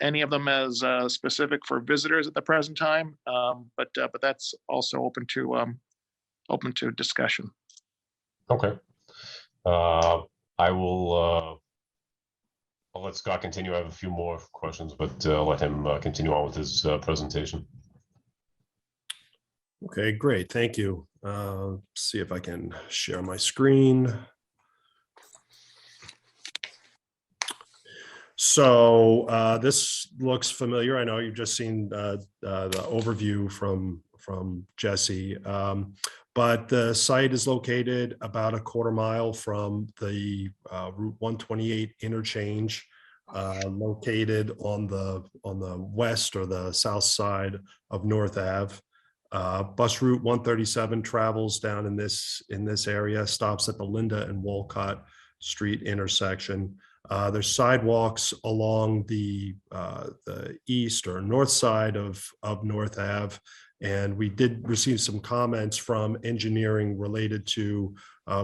any of them as specific for visitors at the present time, but that's also open to discussion.
Okay. I will. I'll let Scott continue. I have a few more questions, but let him continue on with his presentation.
Okay, great. Thank you. See if I can share my screen. So this looks familiar. I know you've just seen the overview from Jesse, but the site is located about a quarter mile from the Route 128 interchange, located on the west or the south side of North Ave. Bus route 137 travels down in this area, stops at the Linda and Walcott Street intersection. There's sidewalks along the east or north side of North Ave, and we did receive some comments from engineering related to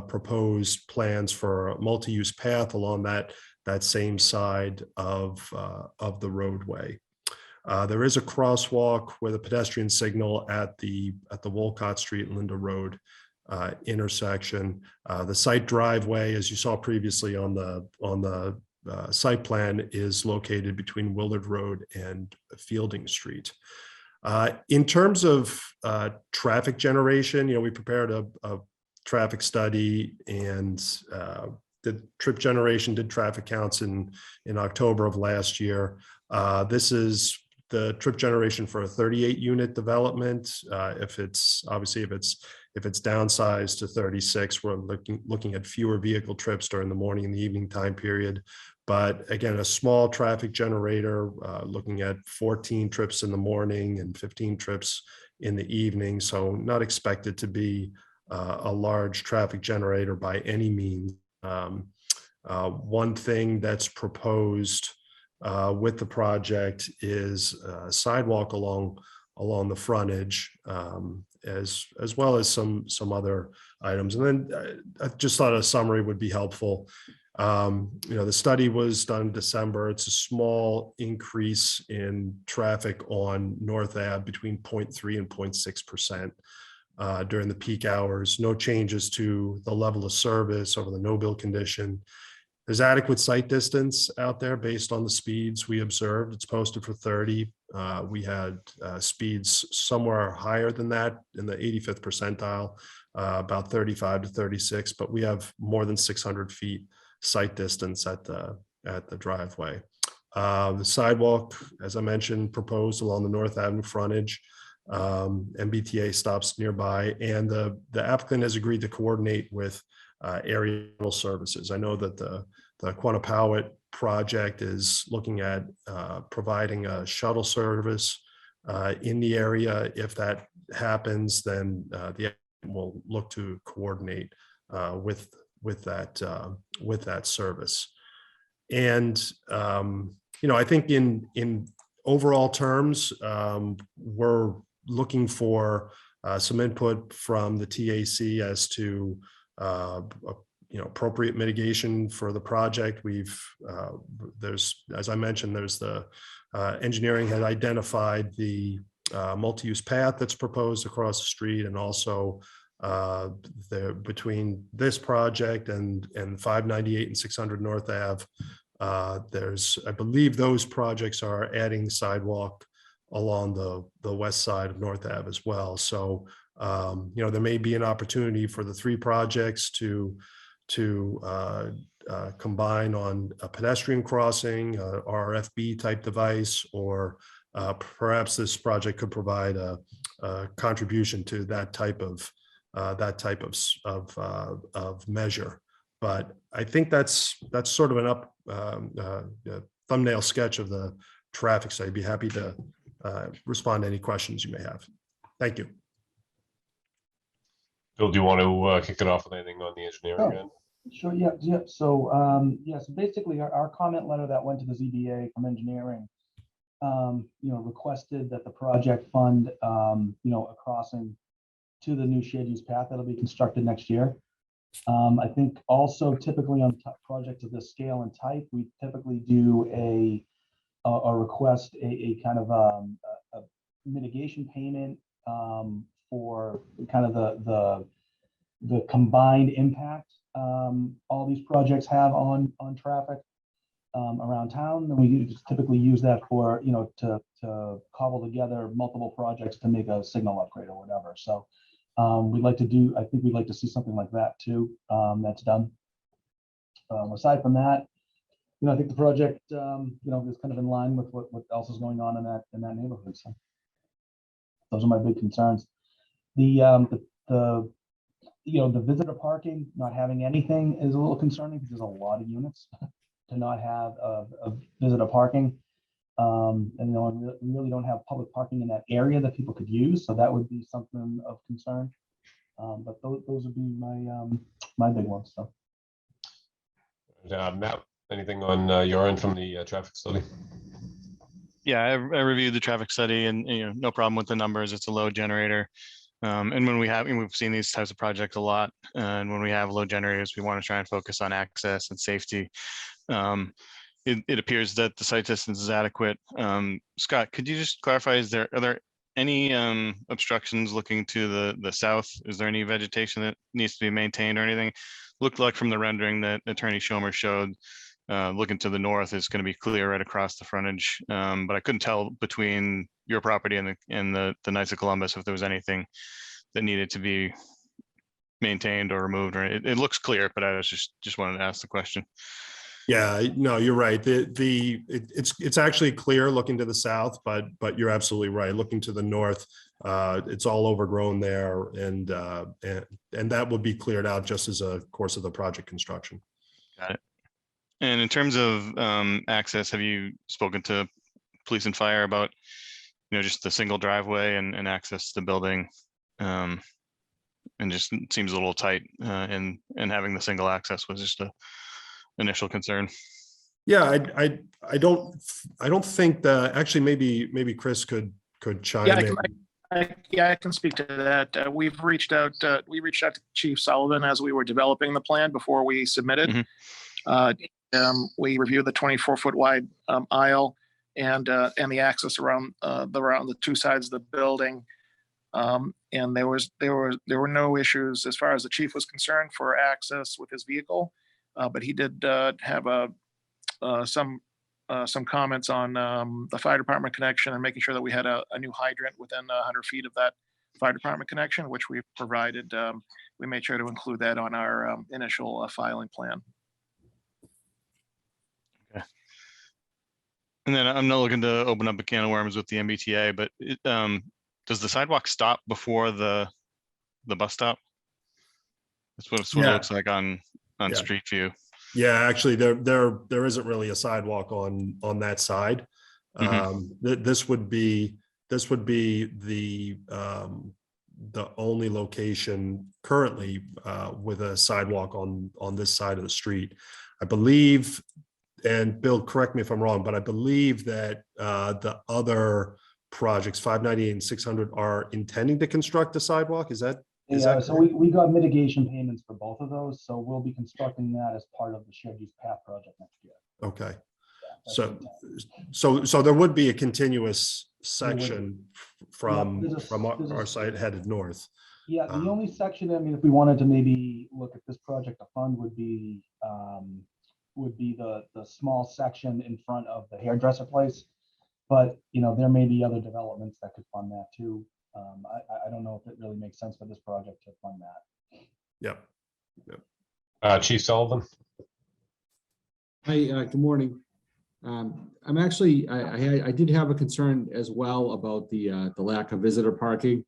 proposed plans for a multi-use path along that same side of the roadway. There is a crosswalk with a pedestrian signal at the Walcott Street and Linda Road intersection. The site driveway, as you saw previously on the site plan, is located between Willard Road and Fielding Street. In terms of traffic generation, we prepared a traffic study, and the trip generation did traffic counts in October of last year. This is the trip generation for a 38 unit development. If it's downsized to 36, we're looking at fewer vehicle trips during the morning and the evening time period. But again, a small traffic generator, looking at 14 trips in the morning and 15 trips in the evening. So not expected to be a large traffic generator by any means. One thing that's proposed with the project is a sidewalk along the frontage, as well as some other items. And then I just thought a summary would be helpful. The study was done in December. It's a small increase in traffic on North Ave between 0.3 and 0.6% during the peak hours. No changes to the level of service over the no-bill condition. There's adequate sight distance out there based on the speeds we observed. It's posted for 30. We had speeds somewhere higher than that in the 85th percentile, about 35 to 36, but we have more than 600 feet sight distance at the driveway. The sidewalk, as I mentioned, proposed along the North Avenue frontage. MBTA stops nearby, and the applicant has agreed to coordinate with area services. I know that the Quanapawit project is looking at providing a shuttle service in the area. If that happens, then the applicant will look to coordinate with that service. And I think in overall terms, we're looking for some input from the TAC as to appropriate mitigation for the project. As I mentioned, there's the engineering had identified the multi-use path that's proposed across the street, and also between this project and 598 and 600 North Ave, I believe those projects are adding sidewalk along the west side of North Ave as well. So there may be an opportunity for the three projects to combine on a pedestrian crossing, RFB type device, or perhaps this project could provide a contribution to that type of measure. But I think that's sort of an thumbnail sketch of the traffic study. I'd be happy to respond to any questions you may have. Thank you.
Bill, do you want to kick it off with anything on the engineering end?
Sure, yeah. So, so basically our comment letter that went to the ZBA from engineering, requested that the project fund, a crossing to the new shared use path that'll be constructed next year. I think also typically on projects of this scale and type, we typically do a request a kind of a mitigation payment for kind of the combined impact all these projects have on traffic around town. And we just typically use that for, to cobble together multiple projects to make a signal upgrade or whatever. So I think we'd like to see something like that too, that's done. Aside from that, I think the project, is kind of in line with what else is going on in that neighborhood. So those are my big concerns. The visitor parking, not having anything is a little concerning because there's a lot of units to not have a visitor parking. And we really don't have public parking in that area that people could use. So that would be something of concern. But those would be my big ones. So.
Matt, anything on your end from the traffic study?
Yeah, I reviewed the traffic study, and no problem with the numbers. It's a load generator. And when we've seen these types of projects a lot, and when we have load generators, we want to try and focus on access and safety. It appears that the site distance is adequate. Scott, could you just clarify, are there any obstructions looking to the south? Is there any vegetation that needs to be maintained or anything? Looked like from the rendering that Attorney Schomer showed, looking to the north is going to be clear right across the frontage. But I couldn't tell between your property and the Knights of Columbus if there was anything that needed to be maintained or removed. Or it looks clear, but I was just wanted to ask the question.
Yeah, no, you're right. It's actually clear looking to the south, but you're absolutely right. Looking to the north, it's all overgrown there, and that will be cleared out just as a course of the project construction.
Got it. And in terms of access, have you spoken to police and fire about, just the single driveway and access to the building? And just seems a little tight, and having the single access was just a initial concern.
Yeah, I don't think that actually maybe Chris could chime in.
I can speak to that. We reached out to Chief Sullivan as we were developing the plan before we submitted.
Mm-hmm.
We reviewed the 24-foot wide aisle and the access around the two sides of the building. And there were no issues as far as the chief was concerned for access with his vehicle. But he did have some comments on the fire department connection and making sure that we had a new hydrant within 100 feet of that fire department connection, which we provided. We made sure to include that on our initial filing plan.
Okay. And then I'm not looking to open up a can of worms with the MBTA, but does the sidewalk stop before the bus stop? That's what it looks like on Street View. Yeah,
actually, there isn't really a sidewalk on that side. This would be the only location currently with a sidewalk on this side of the street. I believe, and Bill, correct me if I'm wrong, but I believe that the other projects, 598 and 600, are intending to construct a sidewalk. Is that?
So we got mitigation payments for both of those. So we'll be constructing that as part of the shared use path project next year.
Okay. So there would be a continuous section from our site headed north.
Yeah, the only section, if we wanted to maybe look at this project to fund would be the small section in front of the hairdresser place. But, there may be other developments that could fund that too. I don't know if it really makes sense for this project to fund that.
Yep.
Chief Sullivan.
Hi, good morning. I'm actually, I did have a concern as well about the lack of visitor parking.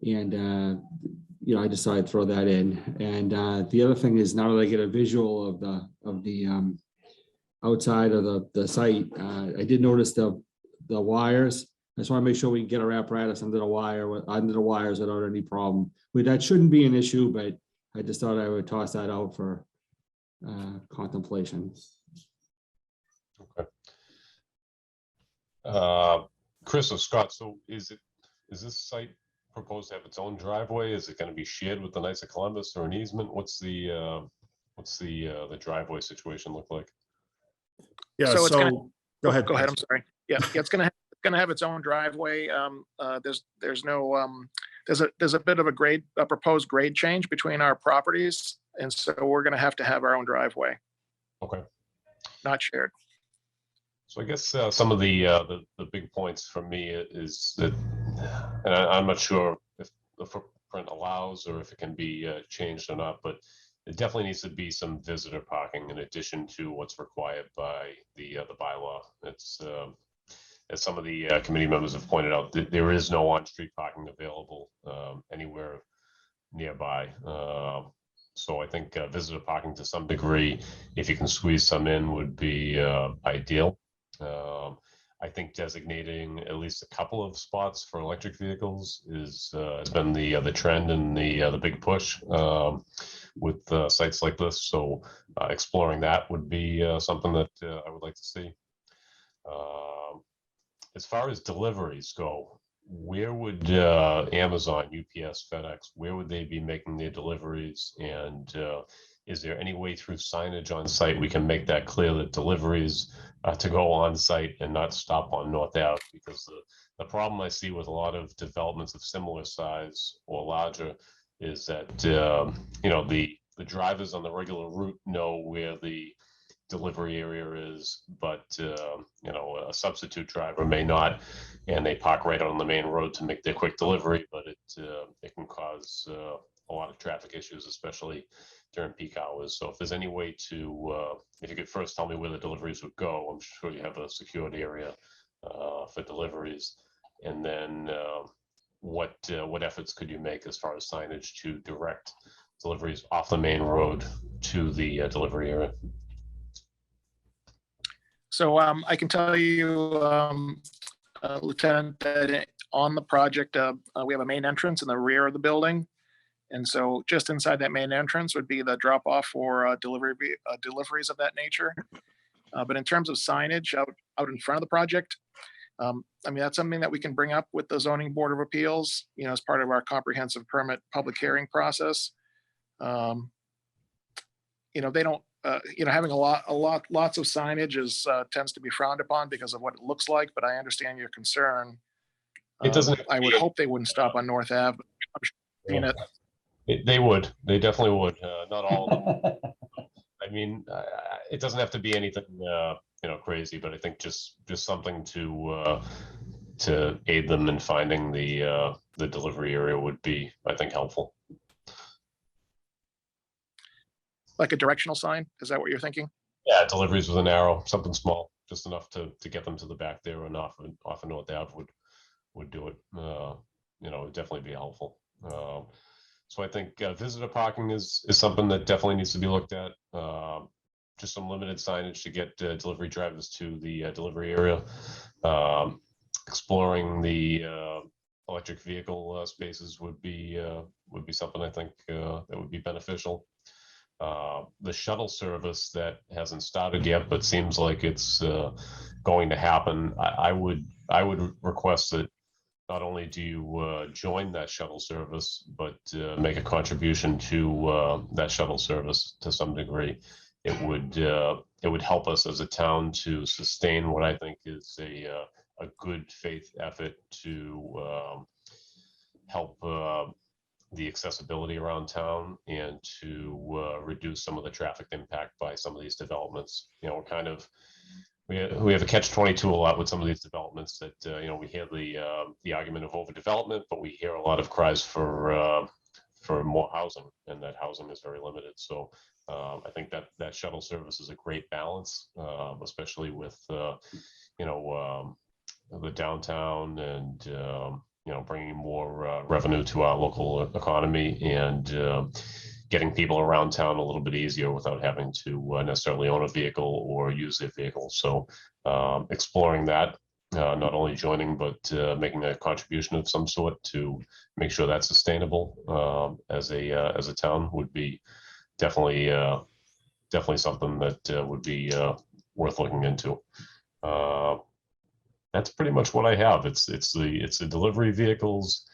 And, I decided to throw that in. And the other thing is, now that I get a visual of the outside of the site, I did notice the wires. I just want to make sure we can get our apparatus under the wires without any problem. That shouldn't be an issue, but I just thought I would toss that out for contemplation.
Okay. Chris or Scott, so is this site proposed to have its own driveway? Is it going to be shared with the Knights of Columbus or an easement? What's the driveway situation look like?
Yeah,
So it's gonna-
so go ahead.
Go ahead, I'm sorry. Yeah, it's gonna have its own driveway. There's no, there's a bit of a proposed grade change between our properties. And so we're gonna have to have our own driveway,
Okay.
not shared.
So I guess some of the big points for me is that, and I'm not sure if the footprint allows or if it can be changed or not, but it definitely needs to be some visitor parking in addition to what's required by the bylaw. It's as some of the committee members have pointed out, there is no on-street parking available anywhere nearby. So I think visitor parking to some degree, if you can squeeze some in, would be ideal. I think designating at least a couple of spots for electric vehicles has been the trend and the big push with sites like this. So exploring that would be something that I would like to see. As far as deliveries go, where would Amazon, UPS, FedEx, where would they be making their deliveries? And is there any way through signage on site we can make that clear that deliveries to go on site and not stop on North Ave? Because the problem I see with a lot of developments of similar size or larger is that the drivers on the regular route know where the delivery area is, but a substitute driver may not, and they park right on the main road to make their quick delivery, but it can cause a lot of traffic issues, especially during peak hours. So if there's any way to, if you could first tell me where the deliveries would go, I'm sure you have a secured area for deliveries, and then what efforts could you make as far as signage to direct deliveries off the main road to the delivery area?
So I can tell you, Lieutenant, that on the project, we have a main entrance in the rear of the building. And so just inside that main entrance would be the drop off for deliveries of that nature. But in terms of signage out in front of the project, that's something that we can bring up with the Zoning Board of Appeals, as part of our comprehensive permit public hearing process. They don't, having lots of signage tends to be frowned upon because of what it looks like, but I understand your concern.
It doesn't.
I would hope they wouldn't stop on North Ave. But I'm sure
They would. They definitely would. Not all of them. I mean, it doesn't have to be anything crazy, but I think just something to aid them in finding the delivery area would be, I think, helpful.
like a directional sign? Is that what you're thinking?
Yeah, deliveries with an arrow, something small, just enough to get them to the back there and off of North Ave would do it. It'd definitely be helpful. So I think visitor parking is something that definitely needs to be looked at. Just some limited signage to get delivery drivers to the delivery area. Exploring the electric vehicle spaces would be something I think that would be beneficial. The shuttle service that hasn't started yet, but seems like it's going to happen. I would request that not only do you join that shuttle service, but make a contribution to that shuttle service to some degree. It would help us as a town to sustain what I think is a good faith effort to help the accessibility around town and to reduce some of the traffic impact by some of these developments. We're kind of we have a catch-22 a lot with some of these developments that we hear the argument of overdevelopment, but we hear a lot of cries for more housing, and that housing is very limited. So I think that shuttle service is a great balance, especially with the downtown and bringing more revenue to our local economy and getting people around town a little bit easier without having to necessarily own a vehicle or use a vehicle. So exploring that, not only joining, but making a contribution of some sort to make sure that's sustainable as a town would be definitely something that would be worth looking into. That's pretty much what I have. It's the delivery vehicles,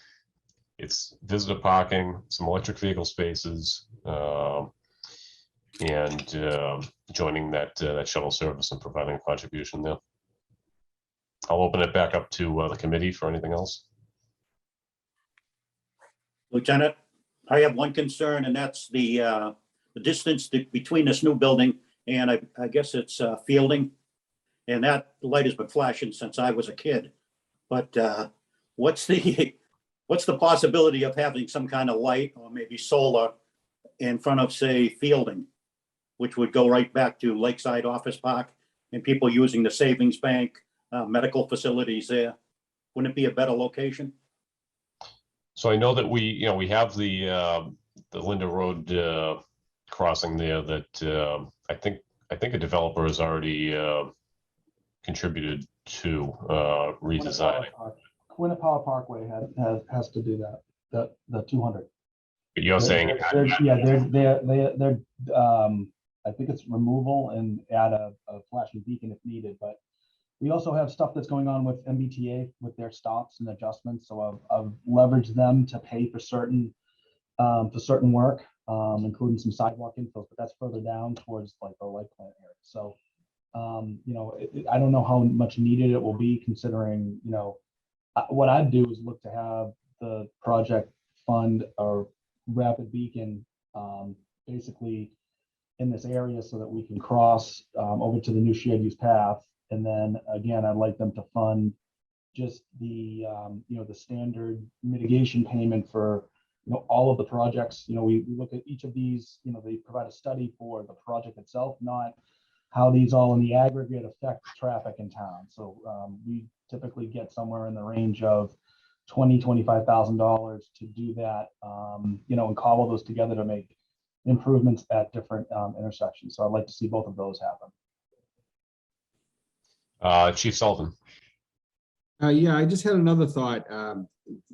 it's visitor parking, some electric vehicle spaces, and joining that shuttle service and providing a contribution there. I'll open it back up to the committee for anything else.
Lieutenant, I have one concern, and that's the distance between this new building and I guess it's Fielding. And that light has been flashing since I was a kid. But what's the possibility of having some kind of light or maybe solar in front of, say, Fielding, which would go right back to Lakeside Office Park and people using the savings bank, medical facilities there? Wouldn't it be a better location?
So I know that we have the Linda Road crossing there that I think a developer has already contributed to redesigning.
Quinnipiac Parkway has to do that, the 200.
But you're saying,
they're I think it's removal and add a flashing beacon if needed, but we also have stuff that's going on with MBTA with their stops and adjustments. So I've leveraged them to pay for certain work, including some sidewalk info, but that's further down towards like the light plant area. So I don't know how much needed it will be, considering, what I'd do is look to have the project fund a rapid beacon basically in this area so that we can cross over to the new shared use path. And then again, I'd like them to fund just the the standard mitigation payment for all of the projects. We look at each of these, they provide a study for the project itself, not how these all in the aggregate affect traffic in town. So we typically get somewhere in the range of $25,000 to do that, and cobble those together to make improvements at different intersections. So I'd like to see both of those happen.
Chief Sullivan.
Yeah, I just had another thought.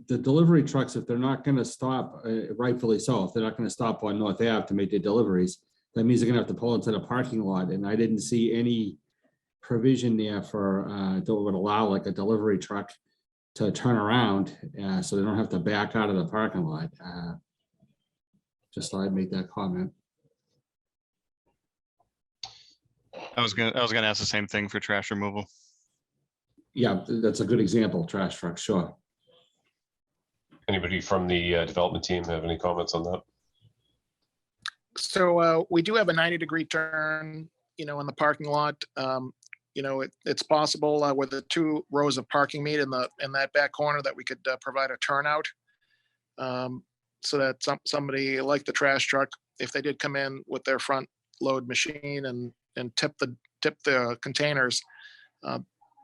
The delivery trucks, if they're not going to stop, rightfully so, if they're not going to stop on North Ave to make their deliveries, that means they're going to have to pull into the parking lot. And I didn't see any provision there for that would allow like a delivery truck to turn around so they don't have to back out of the parking lot. Just thought I'd make that comment.
I was gonna ask the same thing for trash removal.
Yeah, that's a good example. Trash truck, sure.
Anybody from the development team have any comments on that?
So we do have a 90-degree turn, in the parking lot. It's possible with the 2 rows of parking meet in that back corner that we could provide a turnout, so that somebody like the trash truck, if they did come in with their front load machine and tip the containers,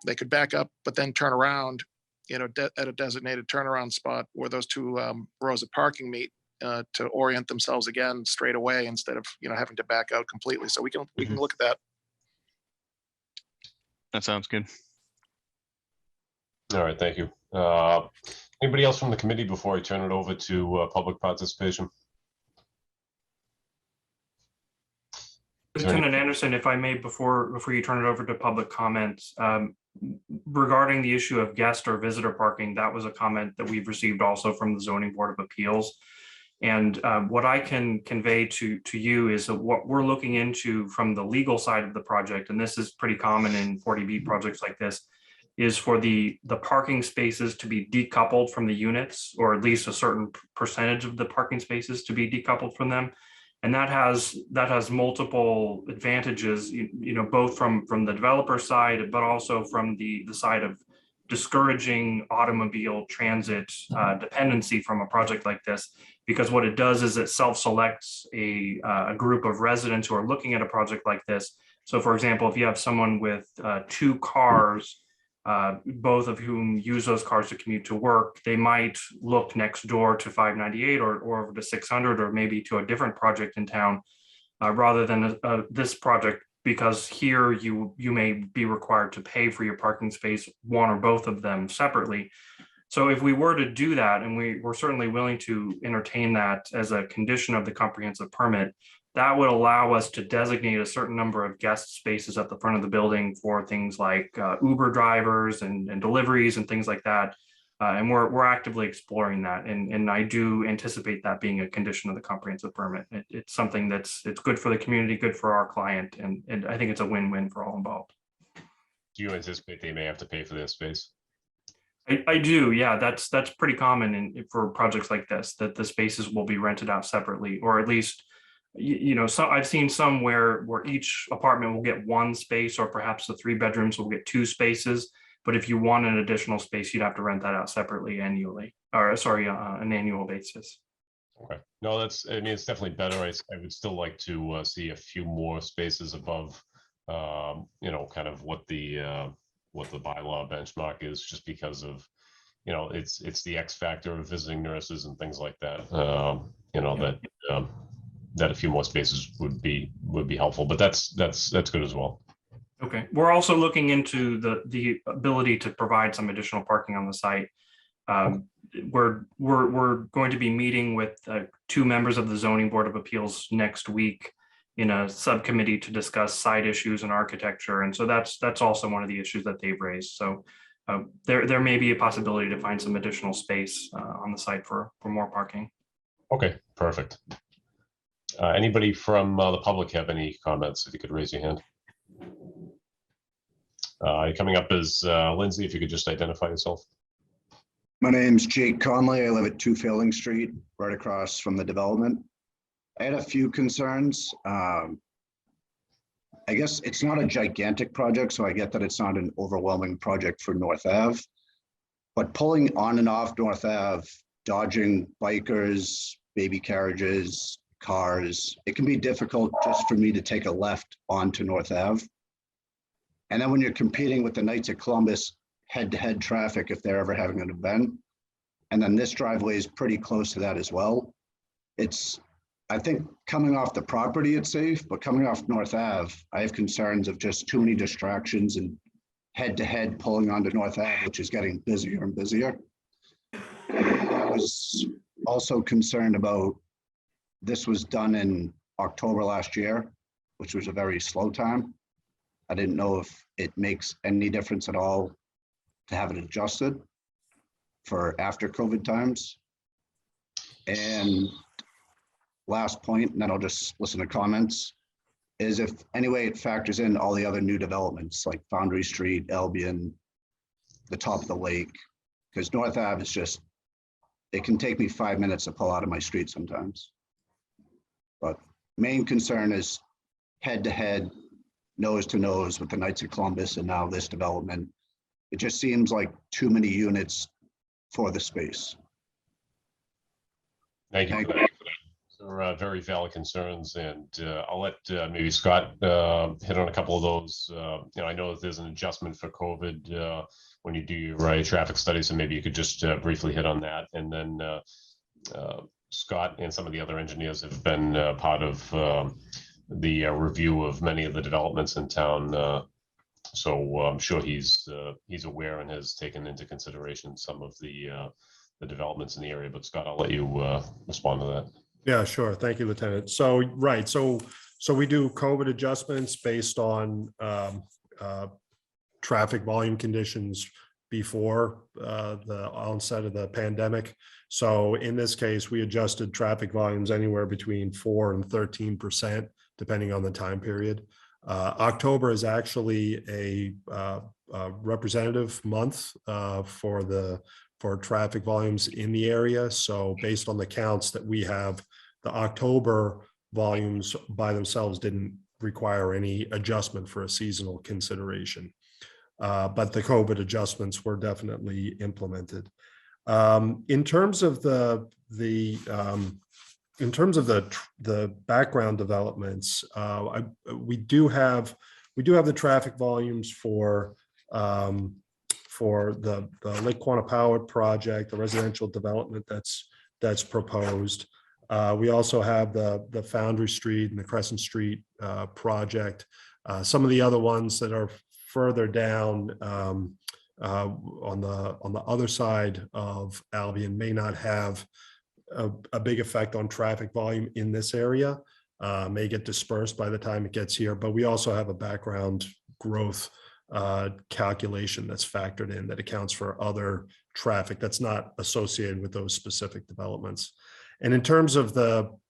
they could back up, but then turn around, at a designated turnaround spot where those 2 rows of parking meet, to orient themselves again straight away instead of having to back out completely. So we can look at that.
That sounds good.
All right, thank you. Anybody else from the committee before I turn it over to public participation?
Lieutenant Anderson, if I may, before you turn it over to public comments, regarding the issue of guest or visitor parking, that was a comment that we've received also from the Zoning Board of Appeals. And what I can convey to you is that what we're looking into from the legal side of the project, and this is pretty common in 40B projects like this, is for the parking spaces to be decoupled from the units, or at least a certain percentage of the parking spaces to be decoupled from them. And that has multiple advantages, both from the developer side, but also from the side of discouraging automobile transit dependency from a project like this, because what it does is it self-selects a group of residents who are looking at a project like this. So for example, if you have someone with 2 cars, both of whom use those cars to commute to work, they might look next door to 598 or over to 600 or maybe to a different project in town rather than this project, because here you may be required to pay for your parking space, one or both of them separately. So if we were to do that, and we're certainly willing to entertain that as a condition of the comprehensive permit, that would allow us to designate a certain number of guest spaces at the front of the building for things like Uber drivers and deliveries and things like that. And we're actively exploring that. And I do anticipate that being a condition of the comprehensive permit. It's something it's good for the community, good for our client, and I think it's a win-win for all involved.
Do you anticipate they may have to pay for their space?
I do, yeah. That's pretty common for projects like this, that the spaces will be rented out separately, or at least, so I've seen some where each apartment will get 1 space, or perhaps the 3 bedrooms will get 2 spaces. But if you want an additional space, you'd have to rent that out separately annually, or sorry, an annual basis.
Okay. No, it's definitely better. I would still like to see a few more spaces above, kind of what the bylaw benchmark is, just because of, it's the X factor of visiting nurses and things like that. That a few more spaces would be helpful, but that's good as well.
Okay, we're also looking into the ability to provide some additional parking on the site. We're going to be meeting with 2 members of the Zoning Board of Appeals next week in a subcommittee to discuss site issues and architecture, and so that's also one of the issues that they've raised. So there may be a possibility to find some additional space on the site for more parking.
Okay, perfect. Anybody from the public have any comments? If you could raise your hand. Coming up is Lindsay, if you could just identify yourself.
My name's Jake Conley. I live at 2 Fielding Street, right across from the development. I had a few concerns. I guess it's not a gigantic project, so I get that it's not an overwhelming project for North Ave. But pulling on and off North Ave, dodging bikers, baby carriages, cars, it can be difficult just for me to take a left onto North Ave. And then when you're competing with the Knights of Columbus head-to-head traffic, if they're ever having an event, and then this driveway is pretty close to that as well. I think coming off the property, it's safe, but coming off North Ave, I have concerns of just too many distractions and head-to-head pulling onto North Ave, which is getting busier and busier. I was also concerned about, this was done in October last year, which was a very slow time. I didn't know if it makes any difference at all to have it adjusted for after COVID times. And last point, and then I'll just listen to comments, is if anyway it factors in all the other new developments like Foundry Street, Albion, the top of the lake, because North Ave is just, it can take me 5 minutes to pull out of my street sometimes. But main concern is head-to-head, nose to nose with the Knights of Columbus and now this development. It just seems like too many units for the space.
Thank you. Those are very valid concerns, and I'll let maybe Scott hit on a couple of those. I know that there's an adjustment for COVID when you do your traffic study, so maybe you could just briefly hit on that. And then Scott and some of the other engineers have been part of the review of many of the developments in town. So I'm sure he's aware and has taken into consideration some of the developments in the area. But Scott, I'll let you respond to that.
Yeah, sure. Thank you, Lieutenant. So, right. So we do COVID adjustments based on traffic volume conditions before the onset of the pandemic. So in this case, we adjusted traffic volumes anywhere between 4 and 13%, depending on the time period. October is actually a representative month for traffic volumes in the area. So based on the counts that we have, the October volumes by themselves didn't require any adjustment for a seasonal consideration. but the COVID adjustments were definitely implemented. In terms of the background developments, we do have the traffic volumes for the Lake Quannapowitt project, the residential development that's proposed. We also have the Foundry Street and the Crescent Street project. Some of the other ones that are further down on the other side of Albion may not have a big effect on traffic volume in this area, may get dispersed by the time it gets here, but we also have a background growth calculation that's factored in that accounts for other traffic that's not associated with those specific developments. And in terms of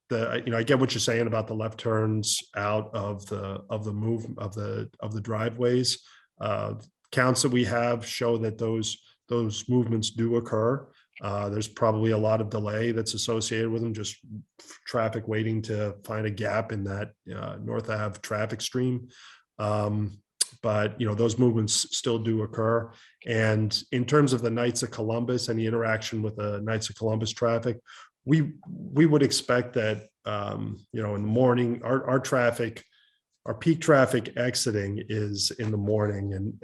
I get what you're saying about the left turns out of the driveways. Counts that we have show that those movements do occur. There's probably a lot of delay that's associated with them, just traffic waiting to find a gap in that North Ave traffic stream. But those movements still do occur. And in terms of the Knights of Columbus and the interaction with the Knights of Columbus traffic, we would expect that in the morning, our peak traffic exiting is in the morning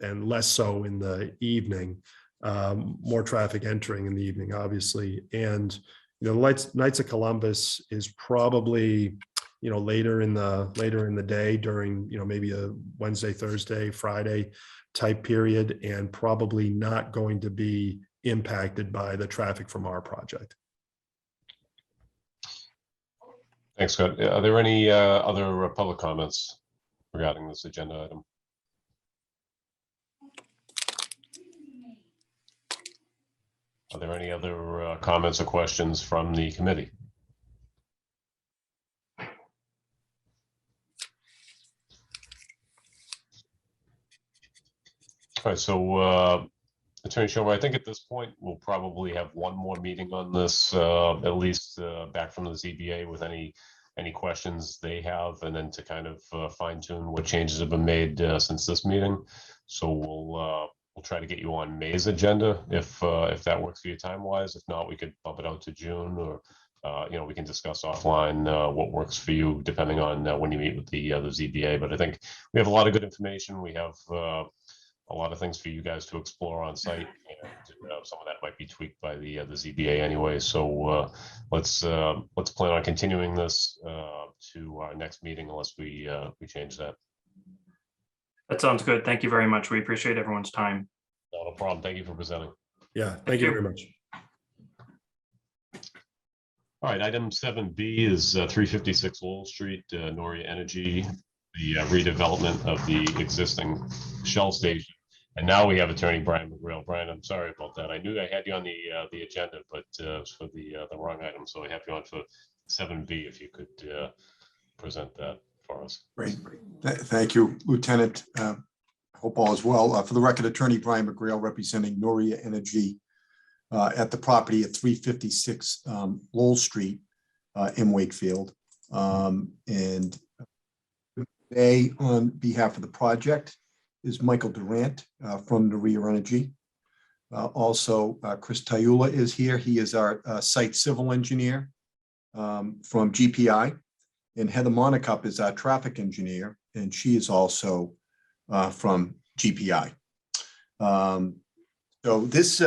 and less so in the evening. More traffic entering in the evening, obviously. And Knights of Columbus is probably later in the day during maybe a Wednesday, Thursday, Friday type period, and probably not going to be impacted by the traffic from our project.
Thanks, Scott. Are there any other public comments regarding this agenda item? Are there any other comments or questions from the committee? All right, so Attorney Schumer, I think at this point we'll probably have one more meeting on this, at least back from the ZBA with any questions they have, and then to kind of fine tune what changes have been made since this meeting. So we'll try to get you on May's agenda if that works for you time wise. If not, we could bump it out to June, or we can discuss offline what works for you depending on when you meet with the ZBA. But I think we have a lot of good information. We have a lot of things for you guys to explore on site, and some of that might be tweaked by the ZBA anyway. So let's plan on continuing this to our next meeting unless we change that.
That sounds good. Thank you very much. We appreciate everyone's time.
No problem. Thank you for presenting.
Yeah, thank you very much.
All right, item 7B is 356 Lowell Street, Noria Energy, the redevelopment of the existing Shell station. And now we have Attorney Brian McGrail. Brian, I'm sorry about that. I knew I had you on the agenda, but it was for the wrong item. So I have you on for 7B. If you could present that for us.
Great. Thank you, Lieutenant. Hope all is well. For the record, Attorney Brian McGrail representing Noria Energy at the property at 356 Lowell Street in Wakefield. And today, on behalf of the project, is Michael Durant from Noria Energy. Also, Chris Tayula is here. He is our site civil engineer from GPI. And Heather Monacup is our traffic engineer, and she is also from GPI. So this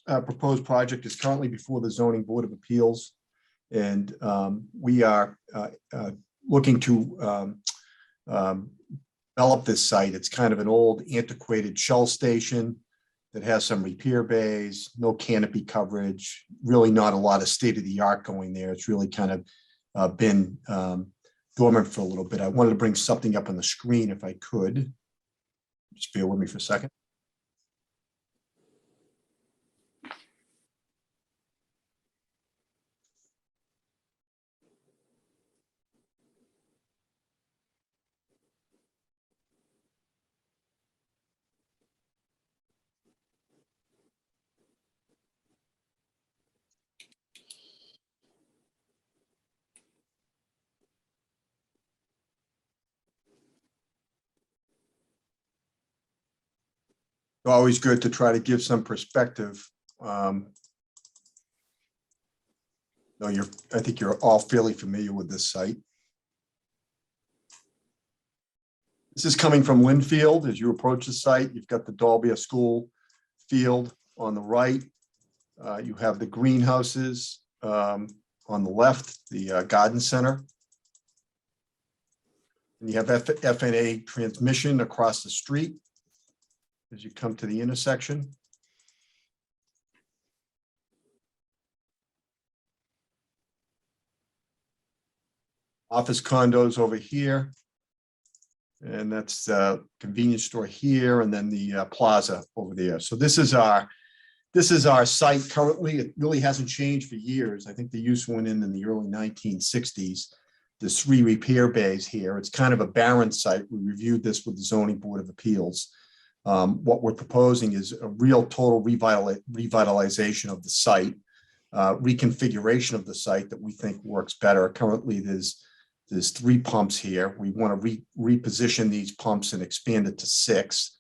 proposed project is currently before the Zoning Board of Appeals, and we are looking to develop this site. It's kind of an old antiquated Shell station that has some repair bays, no canopy coverage, really not a lot of state-of-the-art going there. It's really kind of been dormant for a little bit. I wanted to bring something up on the screen if I could. Just bear with me for a second. always good to try to give some perspective. No, I think you're all fairly familiar with this site. This is coming from Linfield. As you approach the site, you've got the Dalbia School field on the right. You have the greenhouses on the left, the garden center. And you have FNA transmission across the street as you come to the intersection. Office condos over here. And that's a convenience store here, and then the plaza over there. So this is our site currently. It really hasn't changed for years. I think the use went in the early 1960s. There's 3 repair bays here. It's kind of a barren site. We reviewed this with the Zoning Board of Appeals. What we're proposing is a real total revitalization of the site, reconfiguration of the site that we think works better. Currently, there's 3 pumps here. We want to reposition these pumps and expand it to 6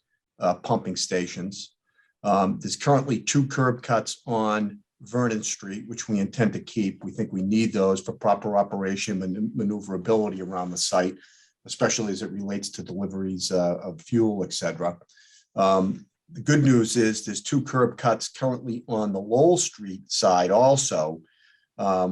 pumping stations. There's currently 2 curb cuts on Vernon Street, which we intend to keep. We think we need those for proper operation and maneuverability around the site, especially as it relates to deliveries of fuel, et cetera. The good news is there's 2 curb cuts currently on the Lowell Street side also,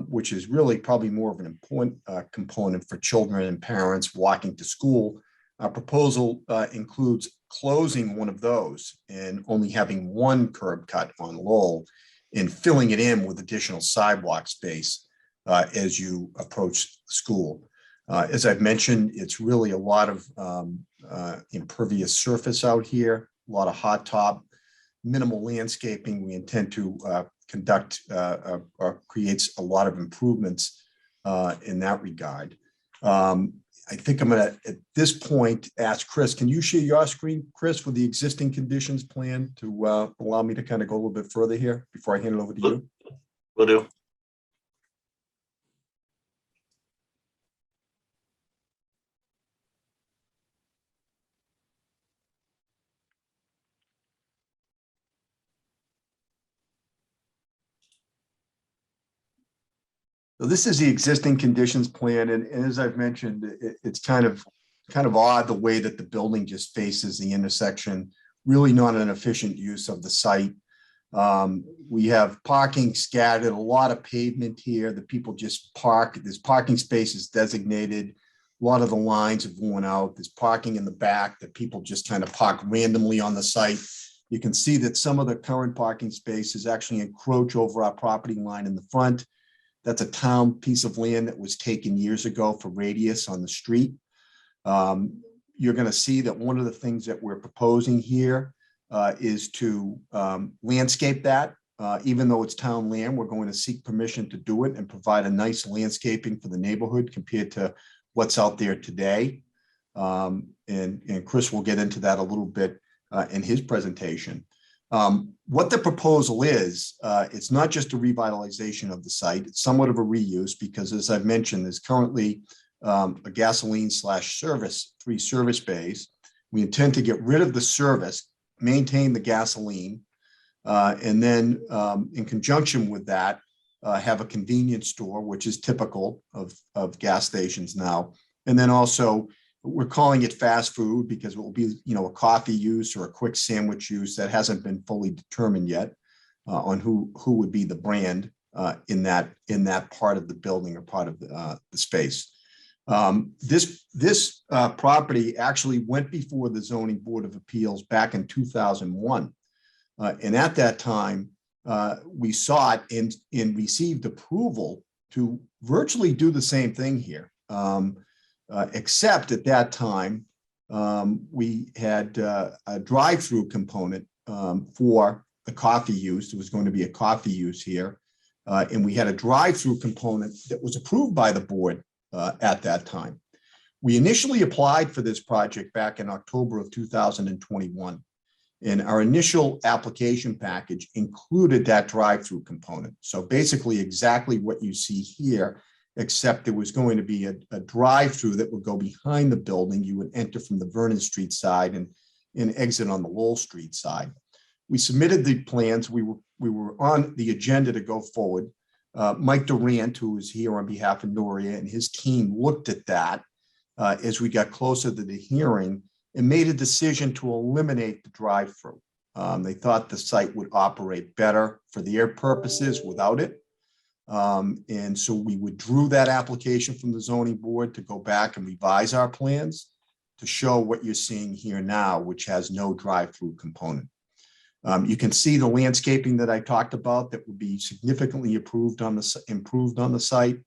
which is really probably more of an important component for children and parents walking to school. Our proposal includes closing one of those and only having 1 curb cut on Lowell and filling it in with additional sidewalk space as you approach school. As I've mentioned, it's really a lot of impervious surface out here, a lot of hot top, minimal landscaping. We intend to conduct creates a lot of improvements in that regard. I think I'm going to, at this point, ask Chris, can you share your screen, Chris, with the existing conditions plan to allow me to kind of go a little bit further here before I hand it over to you?
Will do.
So this is the existing conditions plan, and as I've mentioned, it's kind of odd the way that the building just faces the intersection. Really not an efficient use of the site. We have parking scattered, a lot of pavement here that people just park. There's parking spaces designated. A lot of the lines have worn out. There's parking in the back that people just kind of park randomly on the site. You can see that some of the current parking spaces actually encroach over our property line in the front. That's a town piece of land that was taken years ago for radius on the street. You're going to see that one of the things that we're proposing here is to landscape that. Even though it's town land, we're going to seek permission to do it and provide a nice landscaping for the neighborhood compared to what's out there today. And Chris will get into that a little bit in his presentation. What the proposal is, it's not just a revitalization of the site, it's somewhat of a reuse because, as I've mentioned, there's currently a gasoline/service, 3 service bays. We intend to get rid of the service, maintain the gasoline, and then in conjunction with that, have a convenience store, which is typical of gas stations now. And then also, we're calling it fast food because it will be, a coffee use or a quick sandwich use that hasn't been fully determined yet on who would be the brand in that part of the building or part of the space. This property actually went before the Zoning Board of Appeals back in 2001. And at that time, we sought and received approval to virtually do the same thing here. Except at that time, we had a drive-through component for the coffee use. There was going to be a coffee use here. And we had a drive-through component that was approved by the board at that time. We initially applied for this project back in October of 2021. And our initial application package included that drive-through component. So basically exactly what you see here, except there was going to be a drive-through that would go behind the building. You would enter from the Vernon Street side and exit on the Lowell Street side. We submitted the plans. We were on the agenda to go forward. Mike Durant, who is here on behalf of Noria, and his team looked at that as we got closer to the hearing and made a decision to eliminate the drive-through. They thought the site would operate better for their purposes without it. And so we withdrew that application from the zoning board to go back and revise our plans to show what you're seeing here now, which has no drive-through component. You can see the landscaping that I talked about that would be significantly improved on the site.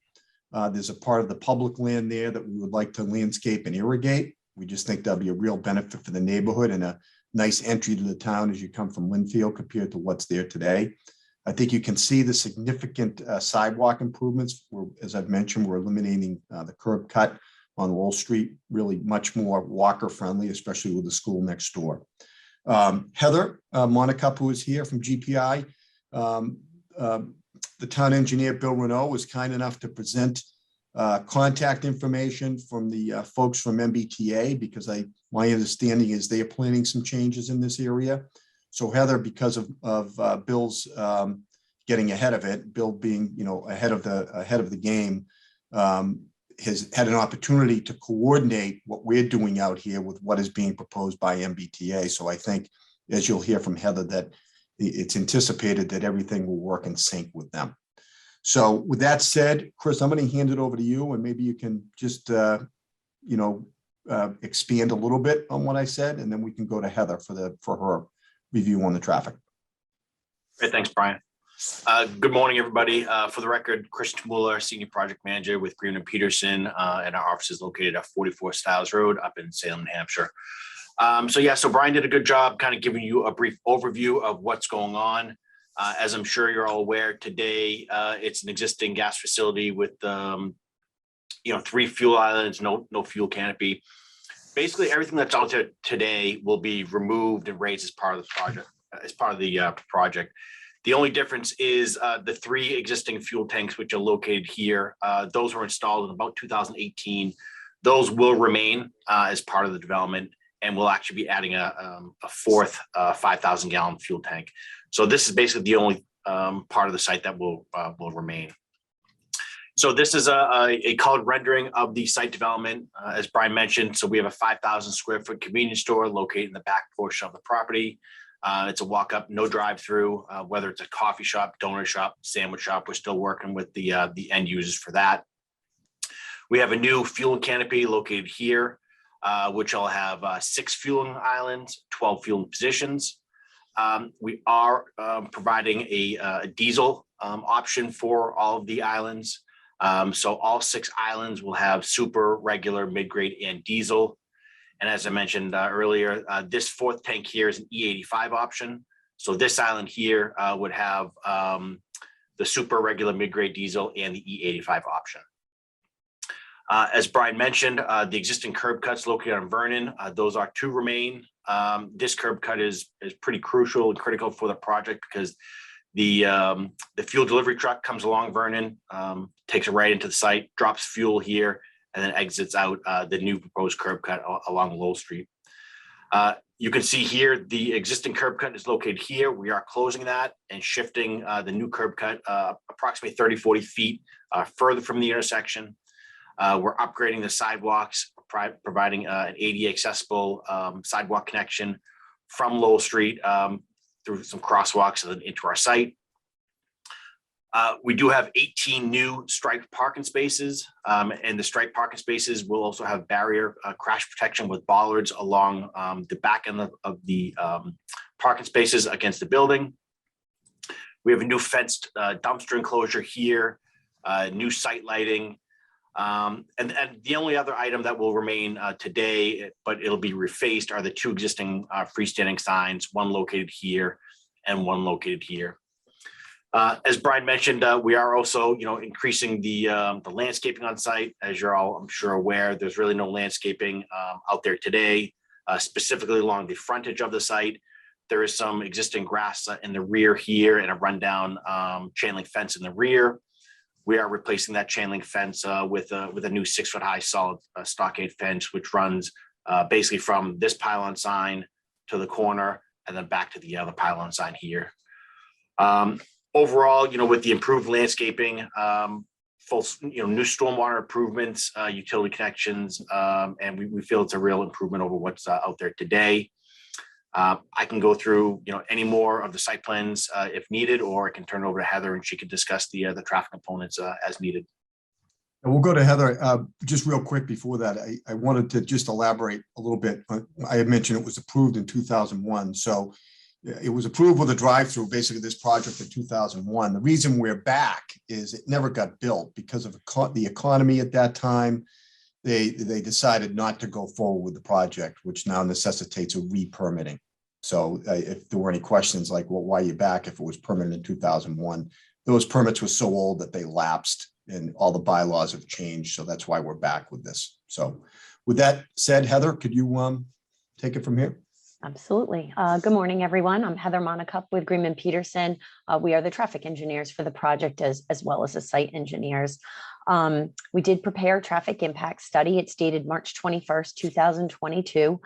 There's a part of the public land there that we would like to landscape and irrigate. We just think that'll be a real benefit for the neighborhood and a nice entry to the town as you come from Linfield compared to what's there today. I think you can see the significant sidewalk improvements. As I've mentioned, we're eliminating the curb cut on Wall Street, really much more walker friendly, especially with the school next door. Heather Monica, who is here from GPI, the town engineer, Bill Renault, was kind enough to present contact information from the folks from MBTA, because my understanding is they are planning some changes in this area. So Heather, because of Bill's getting ahead of it, Bill being ahead of the game, has had an opportunity to coordinate what we're doing out here with what is being proposed by MBTA. So I think, as you'll hear from Heather, that it's anticipated that everything will work in sync with them. So with that said, Chris, I'm going to hand it over to you, and maybe you can just expand a little bit on what I said, and then we can go to Heather for her review on the traffic.
Great, thanks, Brian. Good morning, everybody. For the record, Chris Mueller, Senior Project Manager with Green and Peterson, and our office is located at 44 Stiles Road up in Salem, New Hampshire. So Brian did a good job kind of giving you a brief overview of what's going on. As I'm sure you're all aware, today it's an existing gas facility with 3 fuel islands, no fuel canopy. Basically, everything that's out there today will be removed and raised as part of the project. The only difference is the 3 existing fuel tanks, which are located here. Those were installed in about 2018. Those will remain as part of the development, and we'll actually be adding a 4th 5,000 gallon fuel tank. So this is basically the only part of the site that will remain. So this is a colored rendering of the site development, as Brian mentioned. So we have a 5,000 square foot convenience store located in the back portion of the property. It's a walk up, no drive through, whether it's a coffee shop, donut shop, sandwich shop. We're still working with the end users for that. We have a new fueling canopy located here, which will have 6 fueling islands, 12 fueling positions. We are providing a diesel option for all of the islands. So all 6 islands will have super, regular, mid-grade, and diesel. And as I mentioned earlier, this 4th tank here is an E85 option. So this island here would have the super, regular, mid-grade diesel and the E85 option. As Brian mentioned, the existing curb cuts located on Vernon, those are to remain. This curb cut is pretty crucial and critical for the project because the fuel delivery truck comes along Vernon, takes it right into the site, drops fuel here, and then exits out the new proposed curb cut along Lowell Street. You can see here the existing curb cut is located here. We are closing that and shifting the new curb cut approximately 30-40 feet further from the intersection. We're upgrading the sidewalks, providing an ADA accessible sidewalk connection from Lowell Street through some crosswalks and then into our site. We do have 18 new striped parking spaces, and the striped parking spaces will also have barrier crash protection with bollards along the back end of the parking spaces against the building. We have a new fenced dumpster enclosure here, new site lighting. And the only other item that will remain today, but it'll be refaced, are the 2 existing freestanding signs, one located here and one located here. As Brian mentioned, we are also, increasing the landscaping on site. As you're all, I'm sure, aware, there's really no landscaping out there today, specifically along the frontage of the site. There is some existing grass in the rear here and a rundown chain link fence in the rear. We are replacing that chain link fence with a new 6-foot high solid stockade fence, which runs basically from this pylon sign to the corner, and then back to the other pylon sign here. Overall, with the improved landscaping, full, new stormwater improvements, utility connections, and we feel it's a real improvement over what's out there today. I can go through, any more of the site plans if needed, or I can turn it over to Heather and she can discuss the traffic components as needed.
And we'll go to Heather. Just real quick before that, I wanted to just elaborate a little bit. I had mentioned it was approved in 2001. So it was approved with a drive-through, basically this project in 2001. The reason we're back is it never got built because of the economy at that time. They decided not to go forward with the project, which now necessitates a re-permitting. So if there were any questions like, well, why are you back if it was permitted in 2001? Those permits were so old that they lapsed and all the bylaws have changed. So that's why we're back with this. So with that said, Heather, could you take it from here?
Absolutely. Good morning, everyone. I'm Heather Monacup with Greenman Peterson. We are the traffic engineers for the project as well as the site engineers. We did prepare a traffic impact study. It's dated March 21st, 2022.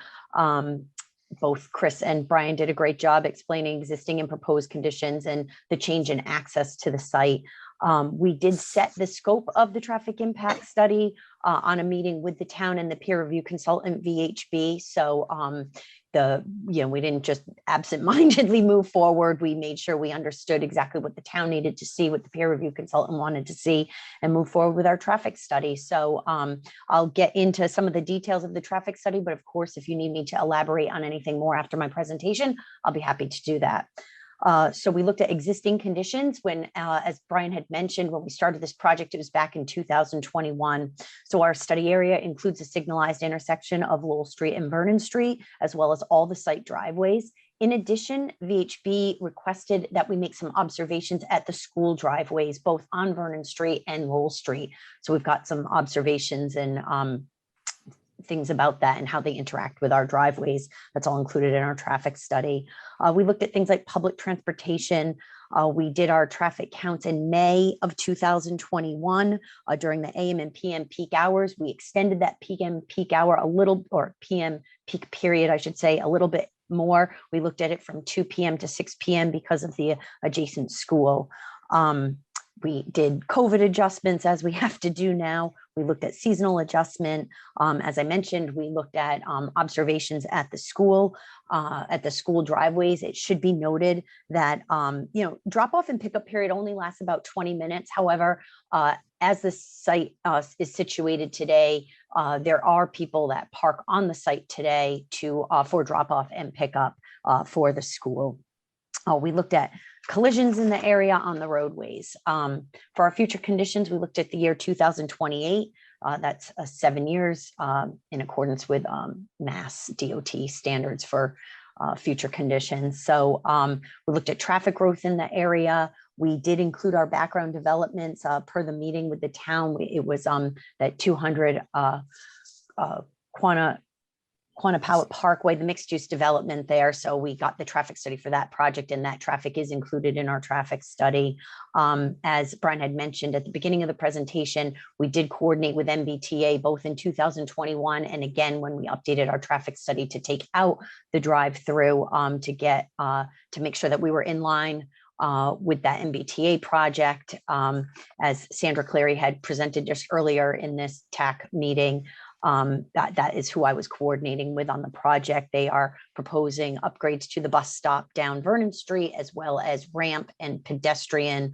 Both Chris and Brian did a great job explaining existing and proposed conditions and the change in access to the site. We did set the scope of the traffic impact study on a meeting with the town and the peer review consultant VHB. So we didn't just absentmindedly move forward. We made sure we understood exactly what the town needed to see, what the peer review consultant wanted to see, and move forward with our traffic study. So I'll get into some of the details of the traffic study, but of course, if you need me to elaborate on anything more after my presentation, I'll be happy to do that. So we looked at existing conditions when, as Brian had mentioned, when we started this project, it was back in 2021. So our study area includes a signalized intersection of Lowell Street and Vernon Street, as well as all the site driveways. In addition, VHB requested that we make some observations at the school driveways, both on Vernon Street and Lowell Street. So we've got some observations and things about that and how they interact with our driveways. That's all included in our traffic study. We looked at things like public transportation. We did our traffic counts in May of 2021 during the AM and PM peak hours. We extended that PM peak hour a little, or PM peak period, I should say, a little bit more. We looked at it from 2 p.m. to 6 p.m. because of the adjacent school. We did COVID adjustments as we have to do now. We looked at seasonal adjustment. As I mentioned, we looked at observations at the school driveways. It should be noted that, drop off and pickup period only lasts about 20 minutes. However, as the site is situated today, there are people that park on the site today for drop off and pickup for the school. We looked at collisions in the area on the roadways. For our future conditions, we looked at the year 2028. That's 7 years in accordance with Mass DOT standards for future conditions. So we looked at traffic growth in the area. We did include our background developments per the meeting with the town. It was that 200 Quanapowhat Parkway, the mixed use development there. So we got the traffic study for that project, and that traffic is included in our traffic study. As Brian had mentioned at the beginning of the presentation, we did coordinate with MBTA both in 2021 and again when we updated our traffic study to take out the drive-through to make sure that we were in line with that MBTA project. As Sandra Clary had presented just earlier in this TAC meeting, that is who I was coordinating with on the project. They are proposing upgrades to the bus stop down Vernon Street, as well as ramp and pedestrian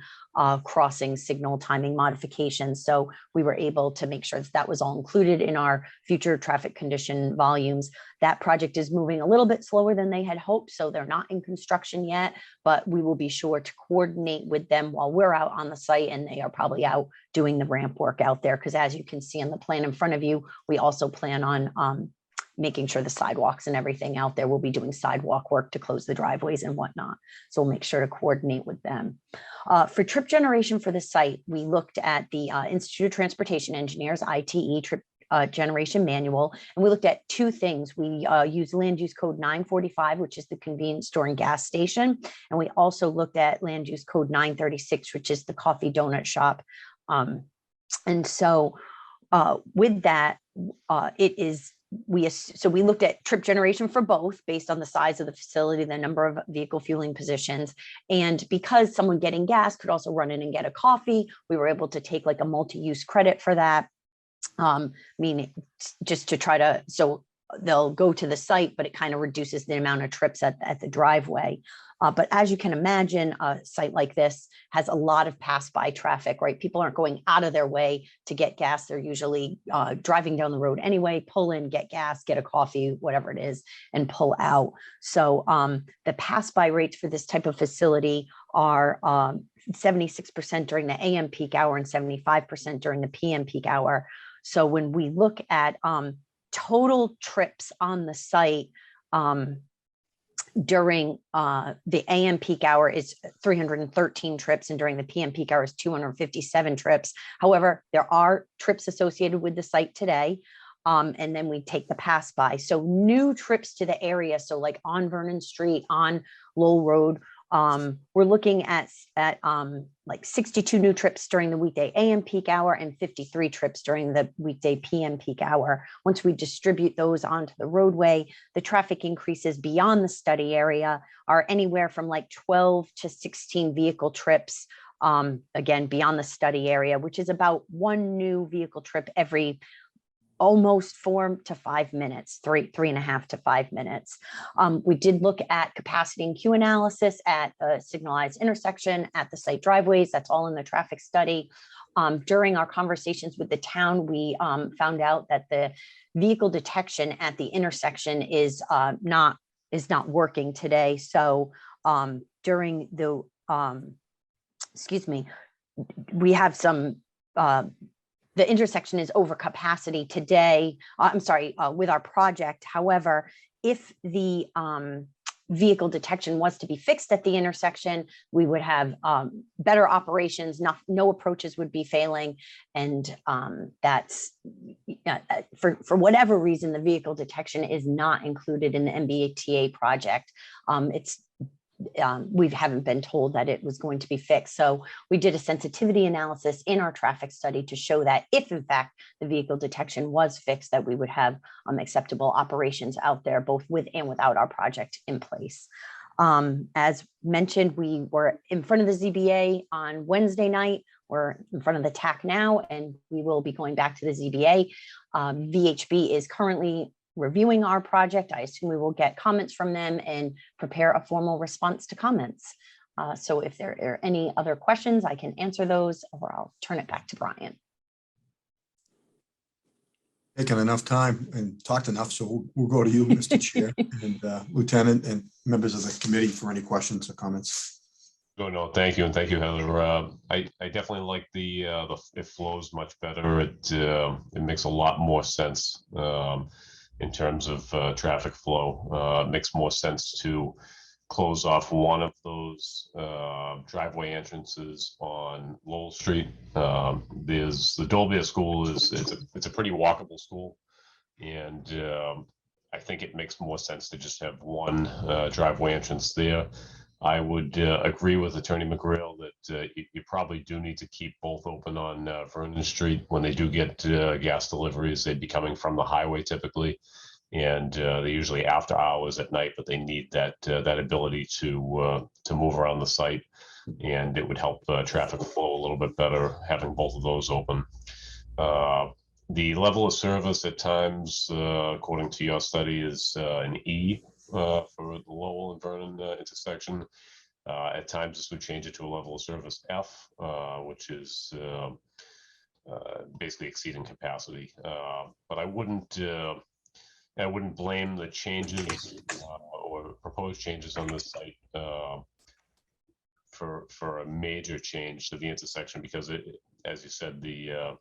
crossing signal timing modifications. So we were able to make sure that was all included in our future traffic condition volumes. That project is moving a little bit slower than they had hoped, so they're not in construction yet, but we will be sure to coordinate with them while we're out on the site, and they are probably out doing the ramp work out there, because as you can see on the plan in front of you, we also plan on making sure the sidewalks and everything out there will be doing sidewalk work to close the driveways and whatnot. So we'll make sure to coordinate with them. For trip generation for the site, we looked at the Institute of Transportation Engineers, ITE, trip generation manual, and we looked at two things. We used land use code 945, which is the convenience store and gas station, and we also looked at land use code 936, which is the coffee donut shop. And so with that, it is so we looked at trip generation for both based on the size of the facility, the number of vehicle fueling positions. And because someone getting gas could also run in and get a coffee, we were able to take like a multi-use credit for that. Meaning just to try to, so they'll go to the site, but it kind of reduces the amount of trips at the driveway. But as you can imagine, a site like this has a lot of pass-by traffic, right? People aren't going out of their way to get gas. They're usually driving down the road anyway, pull in, get gas, get a coffee, whatever it is, and pull out. So the pass-by rates for this type of facility are 76% during the AM peak hour and 75% during the PM peak hour. So when we look at total trips on the site, during the AM peak hour is 313 trips, and during the PM peak hour is 257 trips. However, there are trips associated with the site today. And then we take the pass by. So new trips to the area. So like on Vernon Street, on Lowell Road, we're looking at like 62 new trips during the weekday AM peak hour and 53 trips during the weekday PM peak hour. Once we distribute those onto the roadway, the traffic increases beyond the study area are anywhere from like 12 to 16 vehicle trips, again, beyond the study area, which is about one new vehicle trip every almost 4 to 5 minutes, 3.5 to 5 minutes. We did look at capacity and queue analysis at the signalized intersection, at the site driveways. That's all in the traffic study. During our conversations with the town, we found out that the vehicle detection at the intersection is not working today. So during the, excuse me, we have some, the intersection is over capacity today. I'm sorry, with our project. However, if the vehicle detection was to be fixed at the intersection, we would have better operations, no approaches would be failing. And that's, for whatever reason, the vehicle detection is not included in the MBTA project. We haven't been told that it was going to be fixed. So we did a sensitivity analysis in our traffic study to show that if in fact the vehicle detection was fixed, that we would have acceptable operations out there, both with and without our project in place. As mentioned, we were in front of the ZBA on Wednesday night. We're in front of the TAC now, and we will be going back to the ZBA. VHB is currently reviewing our project. I assume we will get comments from them and prepare a formal response to comments. So if there are any other questions, I can answer those, or I'll turn it back to Brian.
Taken enough time and talked enough, so we'll go to you, Mr. Chair, and Lieutenant, and members of the committee for any questions or comments.
No, thank you, and thank you, Heather. I definitely like the it flows much better. It makes a lot more sense in terms of traffic flow. It makes more sense to close off one of those driveway entrances on Lowell Street. There's the Dolby School it's a pretty walkable school, and I think it makes more sense to just have one driveway entrance there. I would agree with Attorney McGrail that you probably do need to keep both open on Vernon Street. When they do get gas deliveries, they'd be coming from the highway typically, and they're usually after hours at night, but they need that ability to move around the site, and it would help traffic flow a little bit better having both of those open. The level of service at times, according to your study, is an E for the Lowell and Vernon intersection. At times, this would change it to a level of service F, which is basically exceeding capacity. But I wouldn't blame the changes or proposed changes on this site for a major change to the intersection, because as you said, the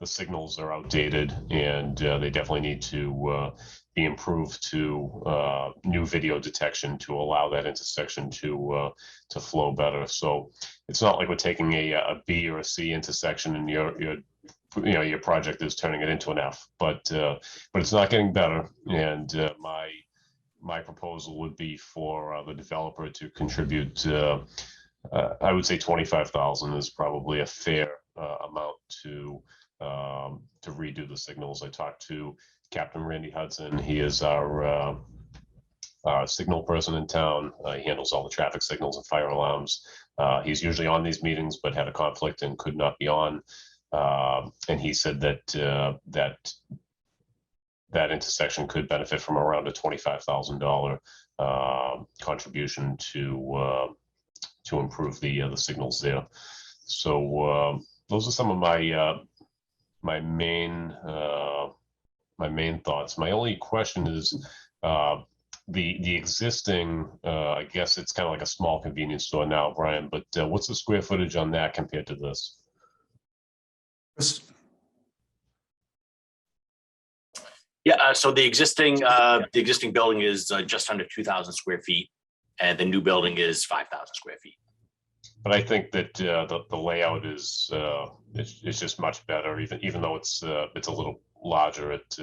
signals are outdated, and they definitely need to be improved to new video detection to allow that intersection to flow better. So it's not like we're taking a B or a C intersection and your project is turning it into an F, but it's not getting better. And my proposal would be for the developer to contribute. I would say $25,000 is probably a fair amount to redo the signals. I talked to Captain Randy Hudson. He is our signal person in town. He handles all the traffic signals and fire alarms. He's usually on these meetings, but had a conflict and could not be on. And he said that that intersection could benefit from around a $25,000 contribution to improve the signals there. So those are some of my main thoughts. My only question is the existing. I guess it's kind of like a small convenience store now, Brian. But what's the square footage on that compared to this?
Yeah, so the existing building is just under 2,000 square feet, and the new building is 5,000 square feet.
But I think that the layout is just much better, even though it's a little larger. It's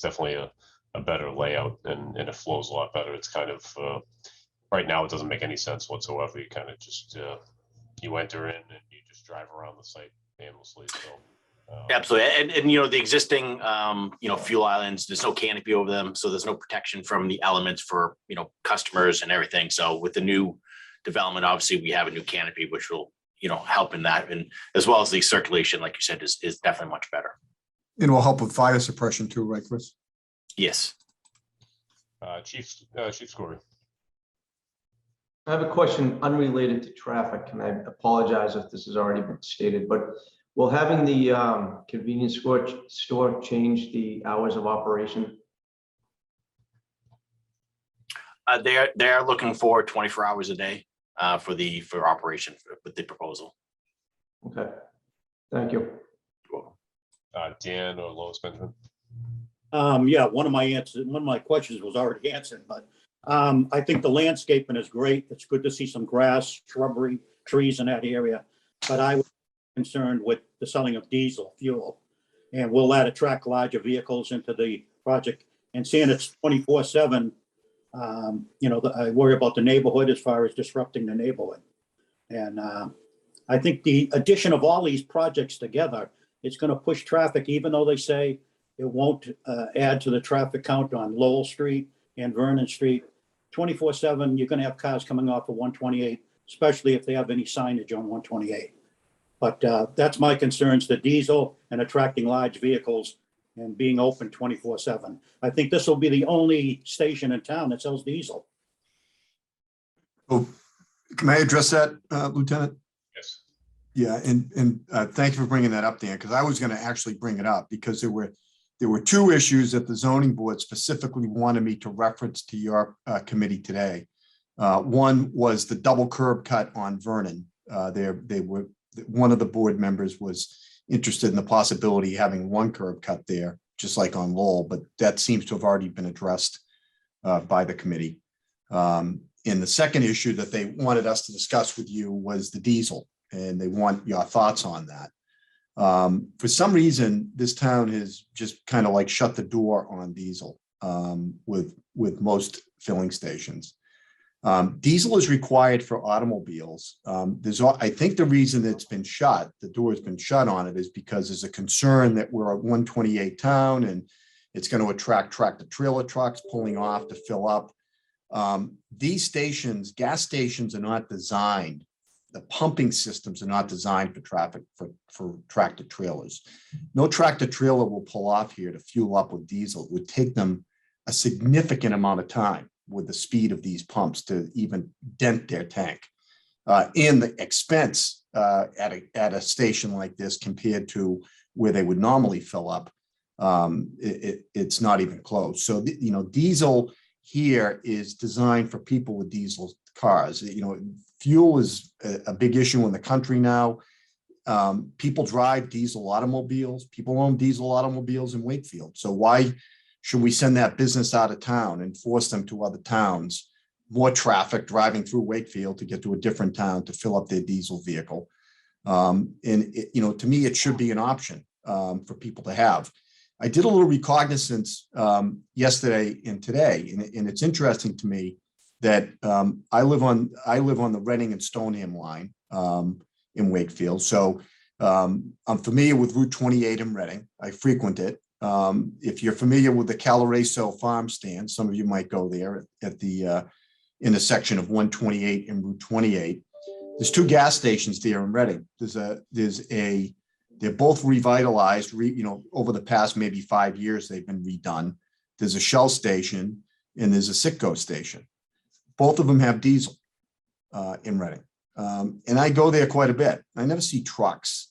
definitely a better layout, and it flows a lot better. It's kind of right now it doesn't make any sense whatsoever. You kind of just you enter in and you just drive around the site aimlessly. So.
Absolutely, and you know the existing fuel islands. There's no canopy over them, so there's no protection from the elements for customers and everything. So with the new development, obviously we have a new canopy, which will help in that, and as well as the circulation, like you said, is definitely much better.
And will help with fire suppression too, right, Chris?
Yes.
Chief Scory.
I have a question unrelated to traffic, and I apologize if this has already been stated, but will having the convenience store change the hours of operation?
They are looking for 24 hours a day for operation with the proposal.
Okay, thank you.
Dan or Lois Benjamin.
Yeah, one of my questions was already answered, but I think the landscaping is great. It's good to see some grass, shrubbery, trees in that area. But I was concerned with the selling of diesel fuel, and will that attract larger vehicles into the project? And seeing it's 24/7, I worry about the neighborhood as far as disrupting the neighborhood. And I think the addition of all these projects together, it's going to push traffic, even though they say it won't add to the traffic count on Lowell Street and Vernon Street. 24/7, you're going to have cars coming off of 128, especially if they have any signage on 128. But that's my concerns, the diesel and attracting large vehicles and being open 24/7. I think this will be the only station in town that sells diesel.
Oh, can I address that, Lieutenant?
Yes.
Yeah, and thank you for bringing that up, Dan, because I was going to actually bring it up because there were two issues that the zoning board specifically wanted me to reference to your committee today. One was the double curb cut on Vernon. One of the board members was interested in the possibility of having one curb cut there, just like on Lowell, but that seems to have already been addressed by the committee. And the second issue that they wanted us to discuss with you was the diesel, and they want your thoughts on that. For some reason, this town has just kind of like shut the door on diesel with most filling stations. Diesel is required for automobiles. I think the reason that the door has been shut on it is because there's a concern that we're a 128 town and it's going to attract tractor trailer trucks pulling off to fill up. These stations, gas stations, are not designed. The pumping systems are not designed for for tractor trailers. No tractor trailer will pull off here to fuel up with diesel. It would take them a significant amount of time with the speed of these pumps to even dent their tank. And the expense at a station like this compared to where they would normally fill up, it's not even close. So, diesel here is designed for people with diesel cars. Fuel is a big issue in the country now. People drive diesel automobiles. People own diesel automobiles in Wakefield. So why should we send that business out of town and force them to other towns? More traffic driving through Wakefield to get to a different town to fill up their diesel vehicle. To me, it should be an option for people to have. I did a little recognizance yesterday and today, and it's interesting to me that I live on the Reading and Stoneham line in Wakefield. So I'm familiar with Route 28 in Reading. I frequent it. If you're familiar with the Calareso Farm Stand, some of you might go there at the intersection of 128 and Route 28. There's two gas stations there in Reading. They're both revitalized, over the past maybe 5 years, they've been redone. There's a Shell station and there's a Citgo station. Both of them have diesel in Reading. And I go there quite a bit. I never see trucks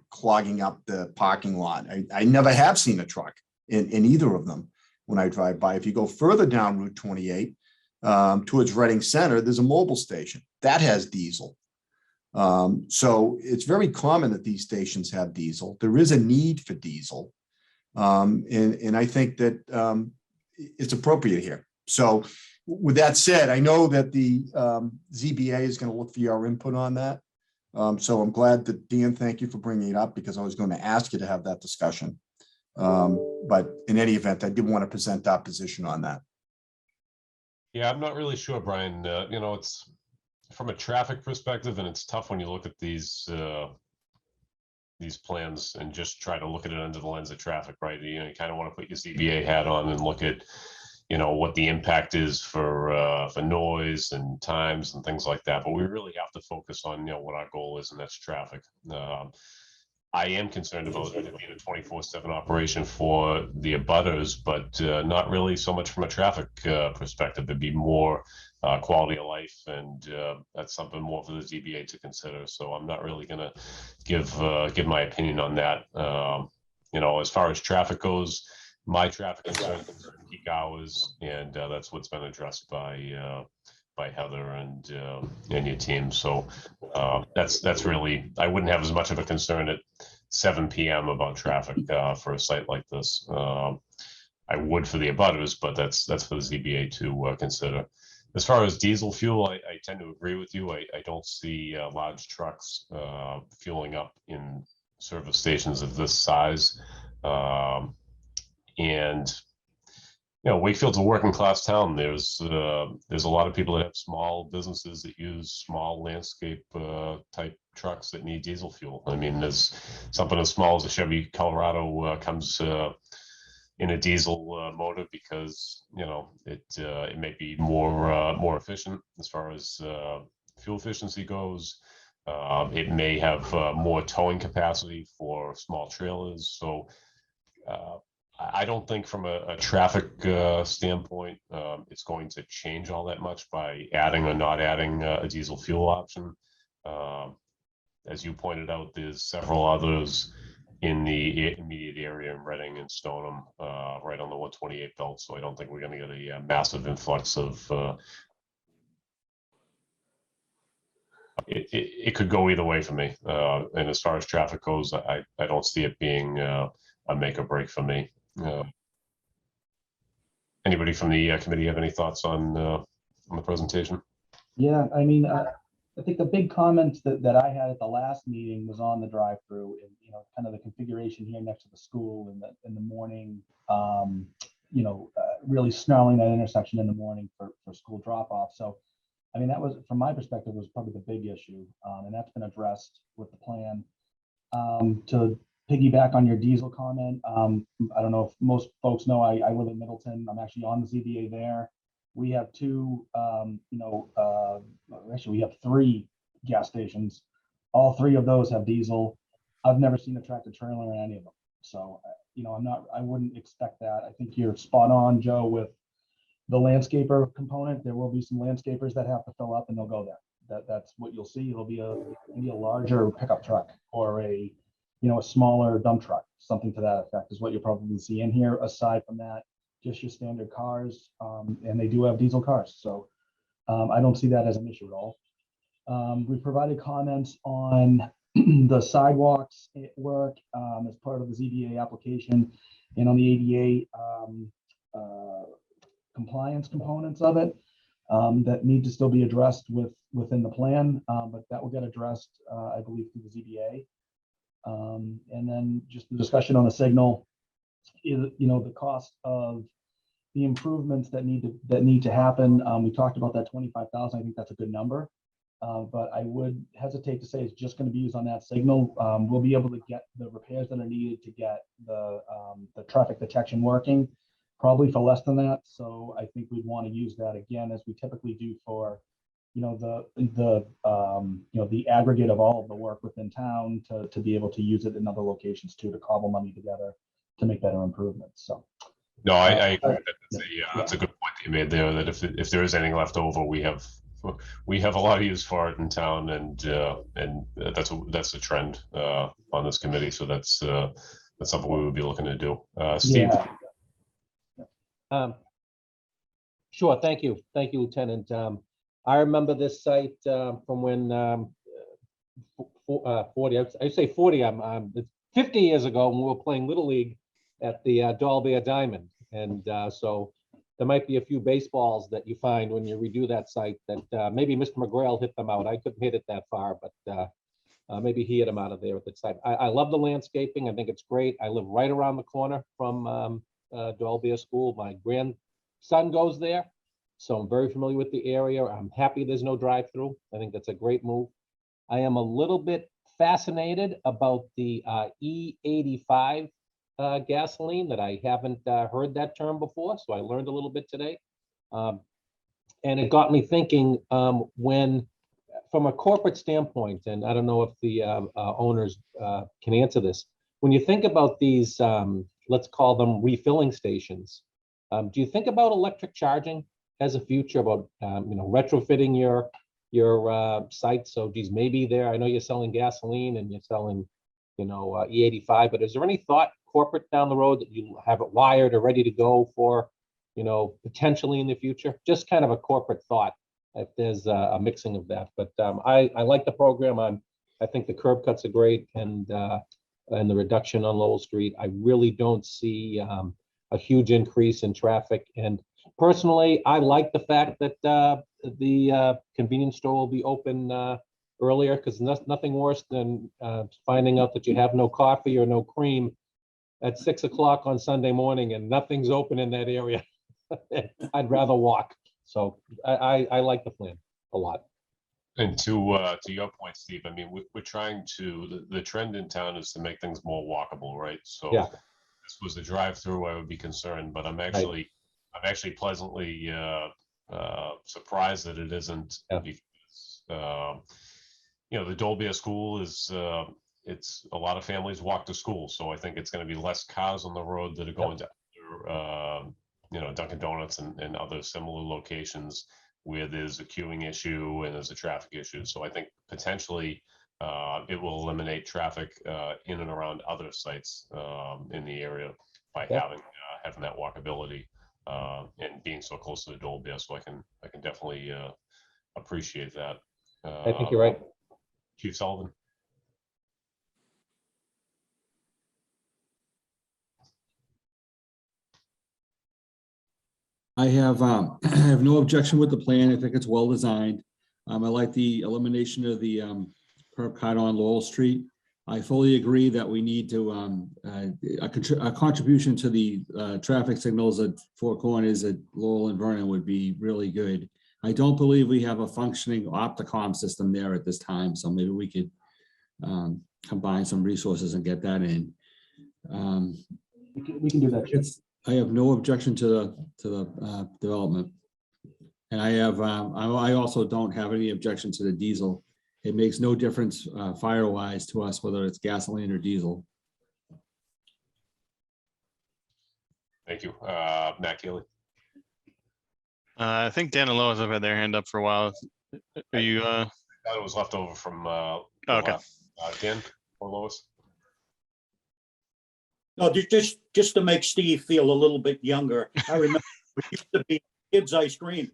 clogging up the parking lot. I never have seen a truck in either of them when I drive by. If you go further down Route 28 towards Reading Center, there's a mobile station that has diesel. So it's very common that these stations have diesel. There is a need for diesel. And I think that it's appropriate here. So with that said, I know that the ZBA is going to look for your input on that. So I'm glad that Dan, thank you for bringing it up, because I was going to ask you to have that discussion. But in any event, I did want to present our position on that.
Yeah, I'm not really sure, Brian. It's from a traffic perspective, and it's tough when you look at these plans and just try to look at it under the lens of traffic, right? You kind of want to put your ZBA hat on and look at, what the impact is for noise and times and things like that. But we really have to focus on, what our goal is, and that's traffic. I am concerned about it being a 24/7 operation for the abutters, but not really so much from a traffic perspective. There'd be more quality of life, and that's something more for the ZBA to consider. So I'm not really going to give my opinion on that. As far as traffic goes, my traffic concerns are peak hours, and that's what's been addressed by Heather and your team. So that's really, I wouldn't have as much of a concern at 7 p.m. about traffic for a site like this. I would for the abutters, but that's for the ZBA to consider. As far as diesel fuel, I tend to agree with you. I don't see large trucks fueling up in service stations of this size. And Wakefield's a working class town. There's a lot of people that have small businesses that use small landscape type trucks that need diesel fuel. I mean, there's something as small as a Chevy Colorado comes in a diesel motor because it may be more efficient as far as fuel efficiency goes. It may have more towing capacity for small trailers. So I don't think from a traffic standpoint, it's going to change all that much by adding or not adding a diesel fuel option. As you pointed out, there's several others in the immediate area in Reading and Stoneham, right on the 128 belt. So I don't think we're going to get a massive influx of. It could go either way for me. And as far as traffic goes, I don't see it being a make or break for me. Anybody from the committee have any thoughts on the presentation?
Yeah, I mean, I think the big comment that I had at the last meeting was on the drive-through and, kind of the configuration here next to the school in the morning, really snarling that intersection in the morning for school drop-off. So, I mean, that was, from my perspective, was probably the big issue. And that's been addressed with the plan. To piggyback on your diesel comment, I don't know if most folks know, I live in Middleton. I'm actually on the ZBA there. We have actually we have 3 gas stations. All 3 of those have diesel. I've never seen a tractor trailer in any of them. So, I wouldn't expect that. I think you're spot on, Joe, with the landscaper component. There will be some landscapers that have to fill up and they'll go there. That's what you'll see. It'll be a larger pickup truck or a smaller dump truck, something to that effect is what you'll probably see in here. Aside from that, just your standard cars, and they do have diesel cars. So I don't see that as an issue at all. We provided comments on the sidewalks at work as part of the ZBA application and on the ADA compliance components of it that need to still be addressed within the plan, but that will get addressed, I believe, through the ZBA. And then just the discussion on the signal, the cost of the improvements that need to happen. We talked about that 25,000. I think that's a good number. But I would hesitate to say it's just going to be used on that signal. We'll be able to get the repairs that are needed to get the traffic detection working, probably for less than that. So I think we'd want to use that again, as we typically do for, the aggregate of all of the work within town, to be able to use it in other locations too, to cobble money together to make better improvements. So.
No, I agree. That's a good point that you made there, that if there is anything left over, we have a lot of use for it in town, and that's a trend on this committee. So that's something we would be looking to do. Steve.
Sure. Thank you, Lieutenant. I remember this site from when 40. I say 40. It's 50 years ago when we were playing Little League at the Dolbear Diamond, and so there might be a few baseballs that you find when you redo that site that maybe Mr. McGrail hit them out. I couldn't hit it that far, but maybe he hit them out of there at the site. I love the landscaping. I think it's great. I live right around the corner from Dolbear School. My grandson goes there, so I'm very familiar with the area. I'm happy there's no drive-through. I think that's a great move. I am a little bit fascinated about the E85 gasoline, that I haven't heard that term before, so I learned a little bit today. And it got me thinking, when, from a corporate standpoint, and I don't know if the owners can answer this, when you think about these, let's call them refilling stations, do you think about electric charging as a future, about retrofitting your site? So geez, maybe there, I know you're selling gasoline and you're selling E85, but is there any thought corporate down the road that you have it wired or ready to go for potentially in the future? Just kind of a corporate thought, if there's a mixing of that. But I like the program. I think the curb cuts are great, and the reduction on Lowell Street. I really don't see a huge increase in traffic, and personally, I like the fact that the convenience store will be open earlier, because nothing worse than finding out that you have no coffee or no cream at 6 o'clock on Sunday morning and nothing's open in that area. I'd rather walk. So I like the plan a lot.
And to your point, Steve, I mean, we're trying to, the trend in town is to make things more walkable, right? So
yeah.
This was a drive-through, I would be concerned, but I'm actually pleasantly surprised that it isn't, because the Dolbear School is it's a lot of families walk to school, so I think it's going to be less cars on the road that are going to other, Dunkin' Donuts and other similar locations where there's a queuing issue and there's a traffic issue. So I think potentially it will eliminate traffic in and around other sites in the area by having that walkability and being so close to the Dolbear. So I can definitely appreciate that.
I think you're right.
Chief Sullivan.
I have no objection with the plan. I think it's well designed. I like the elimination of the curb cut on Lowell Street. I fully agree that we need to a contribution to the traffic signals at Four Corners at Lowell and Vernon would be really good. I don't believe we have a functioning Opticom system there at this time, so maybe we could combine some resources and get that in.
We can do that.
I have no objection to the development, and I also don't have any objection to the diesel. It makes no difference fire-wise to us whether it's gasoline or diesel.
Thank you, Matt Keeley.
I think Dan and Lois have had their hand up for a while. Are you?
I thought it was left over from.
Okay.
Dan or Lois.
No, just to make Steve feel a little bit younger. I remember it used to be kids' ice cream.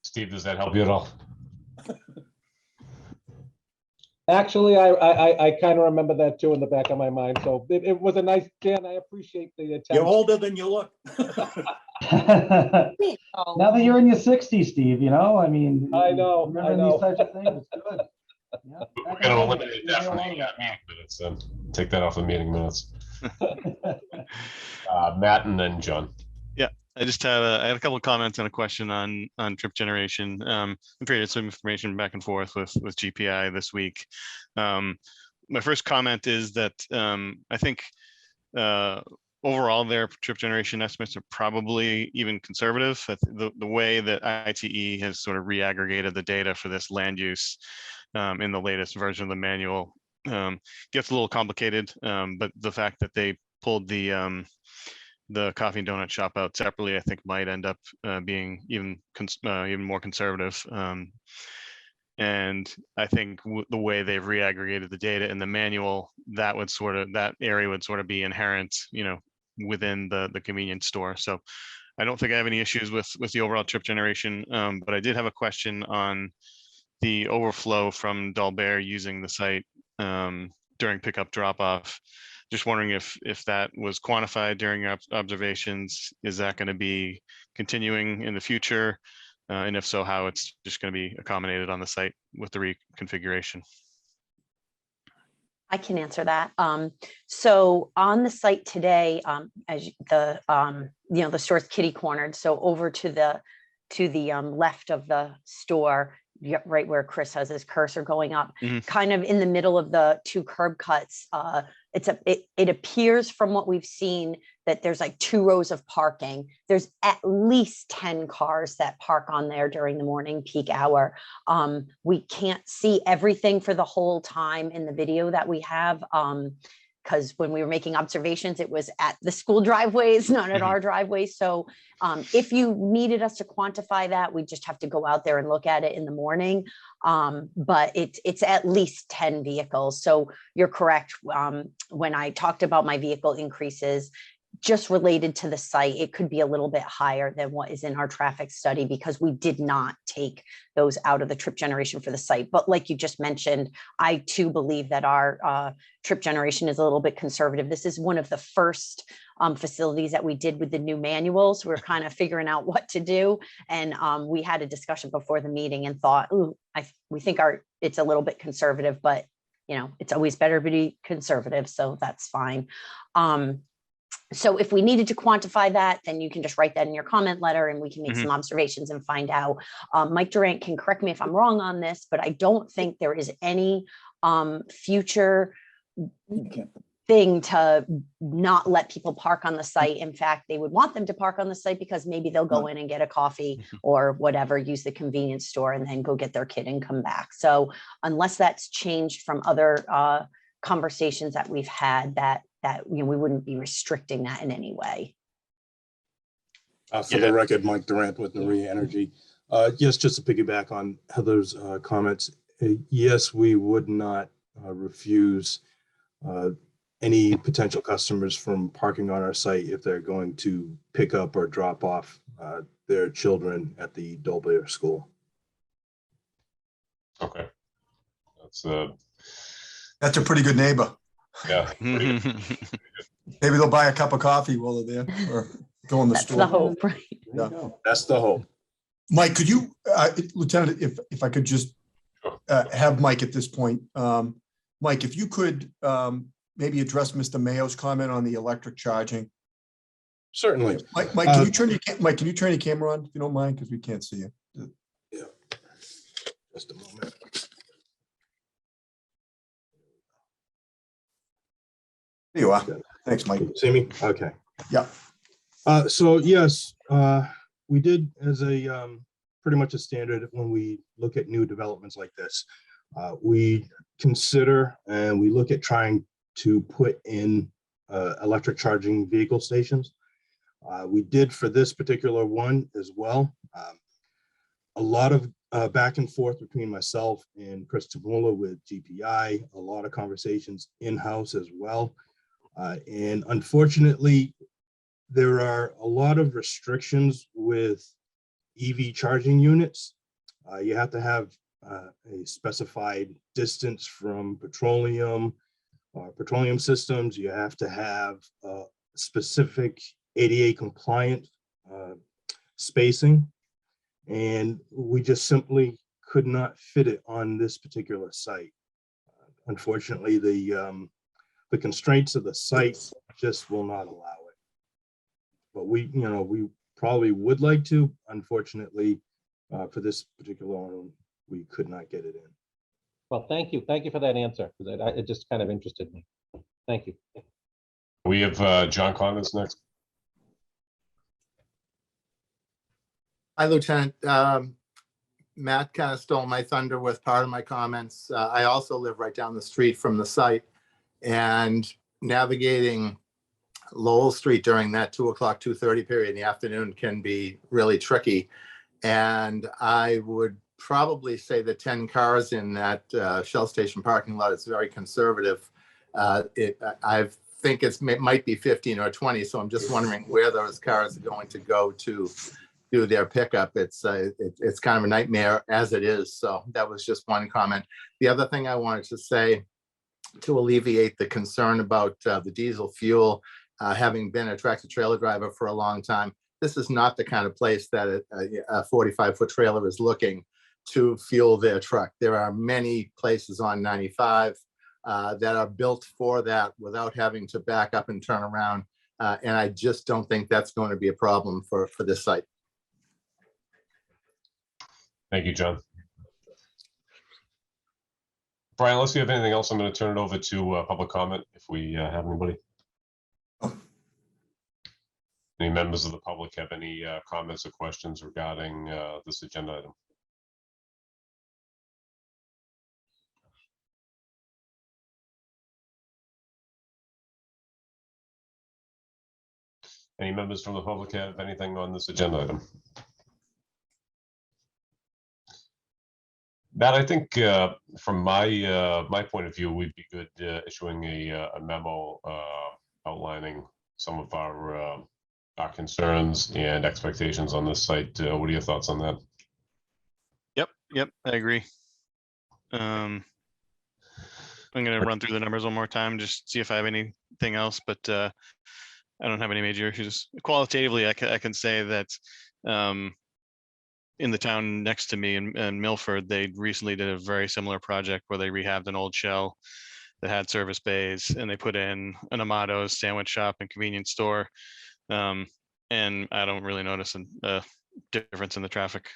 Steve, does that help you at all?
Actually, I kind of remember that too in the back of my mind. So it was a nice, Dan, I appreciate the attempt.
You're older than you look.
Now that you're in your 60s, Steve, I mean,
I know.
remembering these types of things, it's good. Yeah.
We're going to eliminate that from the meeting minutes then. Take that off the meeting minutes. Matt and then John.
Yeah, I had a couple of comments and a question on trip generation. I traded some information back and forth with GPI this week. My first comment is that I think overall their trip generation estimates are probably even conservative. The way that ITE has sort of reaggregated the data for this land use in the latest version of the manual gets a little complicated, but the fact that they pulled the coffee and donut shop out separately, I think might end up being even more conservative. And I think the way they've reaggregated the data in the manual, that area would sort of be inherent, within the convenience store. So I don't think I have any issues with the overall trip generation, but I did have a question on the overflow from Dalbert using the site during pickup drop off. Just wondering if that was quantified during your observations. Is that going to be continuing in the future? And if so, how it's just going to be accommodated on the site with the reconfiguration?
I can answer that. So on the site today, as the store's kitty cornered, so over to the left of the store, right where Chris has his cursor going up, kind of in the middle of the two curb cuts. It appears from what we've seen that there's like 2 rows of parking. There's at least 10 cars that park on there during the morning peak hour. We can't see everything for the whole time in the video that we have, because when we were making observations, it was at the school driveways, not at our driveways. So if you needed us to quantify that, we just have to go out there and look at it in the morning. But it's at least 10 vehicles. So you're correct. When I talked about my vehicle increases, just related to the site, it could be a little bit higher than what is in our traffic study because we did not take those out of the trip generation for the site. But like you just mentioned, I too believe that our trip generation is a little bit conservative. This is one of the first facilities that we did with the new manuals. We're kind of figuring out what to do. And we had a discussion before the meeting and thought, ooh, we think it's a little bit conservative, but it's always better to be conservative. So that's fine. So if we needed to quantify that, then you can just write that in your comment letter and we can make some observations and find out. Mike Durant can correct me if I'm wrong on this, but I don't think there is any future thing to not let people park on the site. In fact, they would want them to park on the site because maybe they'll go in and get a coffee or whatever, use the convenience store and then go get their kid and come back. So unless that's changed from other conversations that we've had, that we wouldn't be restricting that in any way.
For the record, Mike Durant with Noria Energy. Yes, just to piggyback on Heather's comments, yes, we would not refuse any potential customers from parking on our site if they're going to pick up or drop off their children at the Dolbear School.
Okay.
That's a pretty good neighbor.
Yeah.
Maybe they'll buy a cup of coffee while they're there or go in the store.
That's the hope, right?
Yeah.
That's the hope.
Mike, could you, Lieutenant, if I could just have Mike at this point. Mike, if you could maybe address Mr. Mayo's comment on the electric charging.
Certainly.
Mike, can you turn your camera on if you don't mind, because we can't see you.
Yeah. Just a moment.
There you are. Thanks, Mike.
See me? Okay.
Yeah.
So yes, we did as a pretty much a standard when we look at new developments like this. We consider and we look at trying to put in electric charging vehicle stations. We did for this particular one as well. A lot of back and forth between myself and Chris Tamula with GPI, a lot of conversations in-house as well. And unfortunately, there are a lot of restrictions with EV charging units. You have to have a specified distance from petroleum systems. You have to have specific ADA compliant spacing. And we just simply could not fit it on this particular site. Unfortunately, the constraints of the site just will not allow it. But we probably would like to. Unfortunately, for this particular one, we could not get it in.
Well, thank you. Thank you for that answer, because it just kind of interested me. Thank you.
We have John Connors next.
Hi, Lieutenant. Matt kind of stole my thunder with part of my comments. I also live right down the street from the site, and navigating Lowell Street during that 2 o'clock, 2:30 period in the afternoon can be really tricky. And I would probably say that 10 cars in that Shell station parking lot is very conservative. I think it might be 15 or 20, so I'm just wondering where those cars are going to go to do their pickup. It's kind of a nightmare as it is. So that was just one comment. The other thing I wanted to say, to alleviate the concern about the diesel fuel, having been a tractor trailer driver for a long time, this is not the kind of place that a 45-foot trailer is looking to fuel their truck. There are many places on 95 that are built for that without having to back up and turn around. And I just don't think that's going to be a problem for this site.
Thank you, John. Brian, unless you have anything else, I'm going to turn it over to public comment if we have anybody. Any members of the public have any comments or questions regarding this agenda item? Any members from the public have anything on this agenda item? Matt, I think from my point of view, we'd be good issuing a memo outlining some of our concerns and expectations on this site. What are your thoughts on that?
Yep, I agree. I'm going to run through the numbers one more time, just see if I have anything else, but I don't have any major issues. Qualitatively, I can say that in the town next to me in Milford, they recently did a very similar project where they rehabbed an old shell that had service bays, and they put in an Amato's sandwich shop and convenience store. And I don't really notice a difference in the traffic.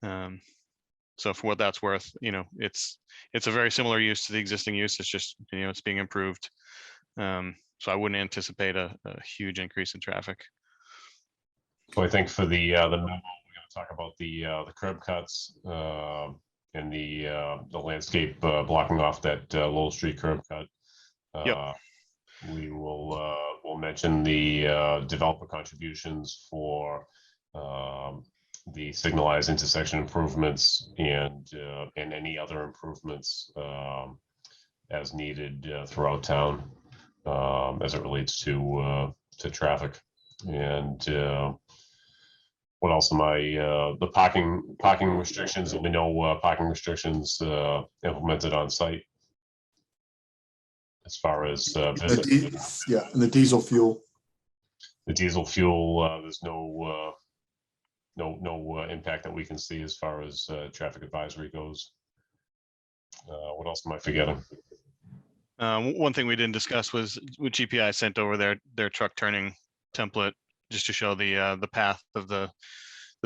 So for what that's worth, it's a very similar use to the existing use. It's just, it's being improved. So I wouldn't anticipate a huge increase in traffic.
So I think for the memo, we're going to talk about the curb cuts and the landscape blocking off that Lowell Street curb cut. We will we'll mention the developer contributions for the signalized intersection improvements and any other improvements as needed throughout town as it relates to traffic. And what else am I? The parking restrictions. There'll be no parking restrictions implemented on site. As far as
and the diesel fuel.
The diesel fuel, there's no impact that we can see as far as traffic advisory goes. What else am I forgetting?
One thing we didn't discuss was with GPI sent over their truck turning template just to show the path of the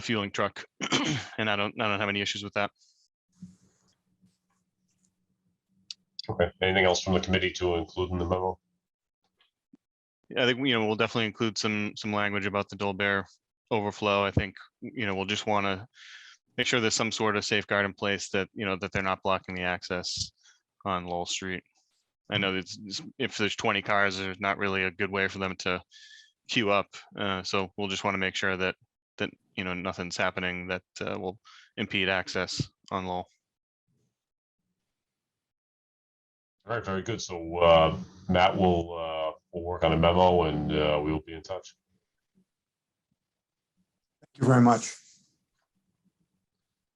fueling truck, and I don't have any issues with that.
Okay. Anything else from the committee to include in the memo?
I think we'll definitely include some language about the Dolbear overflow. I think we'll just want to make sure there's some sort of safeguard in place that that they're not blocking the access on Lowell Street. I know that if there's 20 cars, there's not really a good way for them to queue up. So we'll just want to make sure that nothing's happening that will impede access on Lowell.
All right, very good. So Matt will work on a memo, and we will be in touch.
Thank you very much.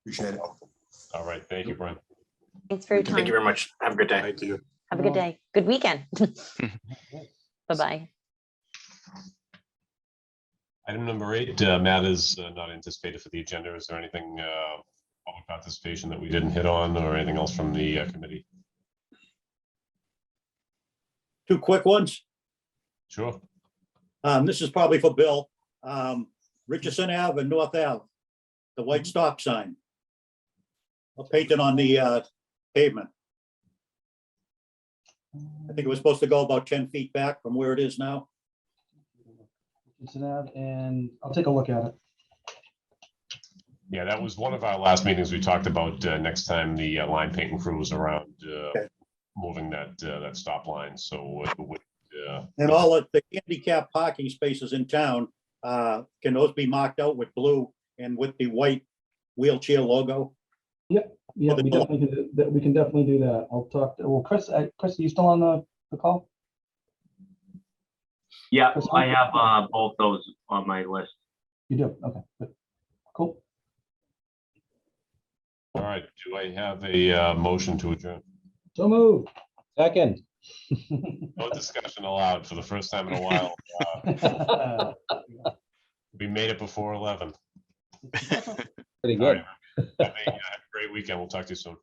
Appreciate it.
All right, thank you, Brian.
Thanks for your time.
Thank you very much. Have a good day.
Thank you.
Have a good day. Good weekend. Bye-bye.
Item number 8, Matt is not anticipated for the agenda. Is there anything public participation that we didn't hit on, or anything else from the committee?
2 quick ones.
Sure.
This is probably for Bill. Richardson Ave and North Ave, the white stop sign. I'll paint it on the pavement. I think it was supposed to go about 10 feet back from where it is now.
And I'll take a look at it.
Yeah, that was one of our last meetings. We talked about next time the line painting crew was around, moving that stop line. So
And all of the handicap parking spaces in town, can those be marked out with blue and with the white wheelchair logo?
Yep, yeah, we definitely can do that. We can definitely do that. I'll talk to, well, Chris, Chris, are you still on the call?
Yeah,
Chris,
I have both those on my list.
You do, okay, good. Cool.
all right, do I have a motion to adjourn?
So move.
Second.
No discussion allowed for the first time in a while. We made it before 11.
Pretty
All
good.
right. Have a great weekend. We'll talk to you soon.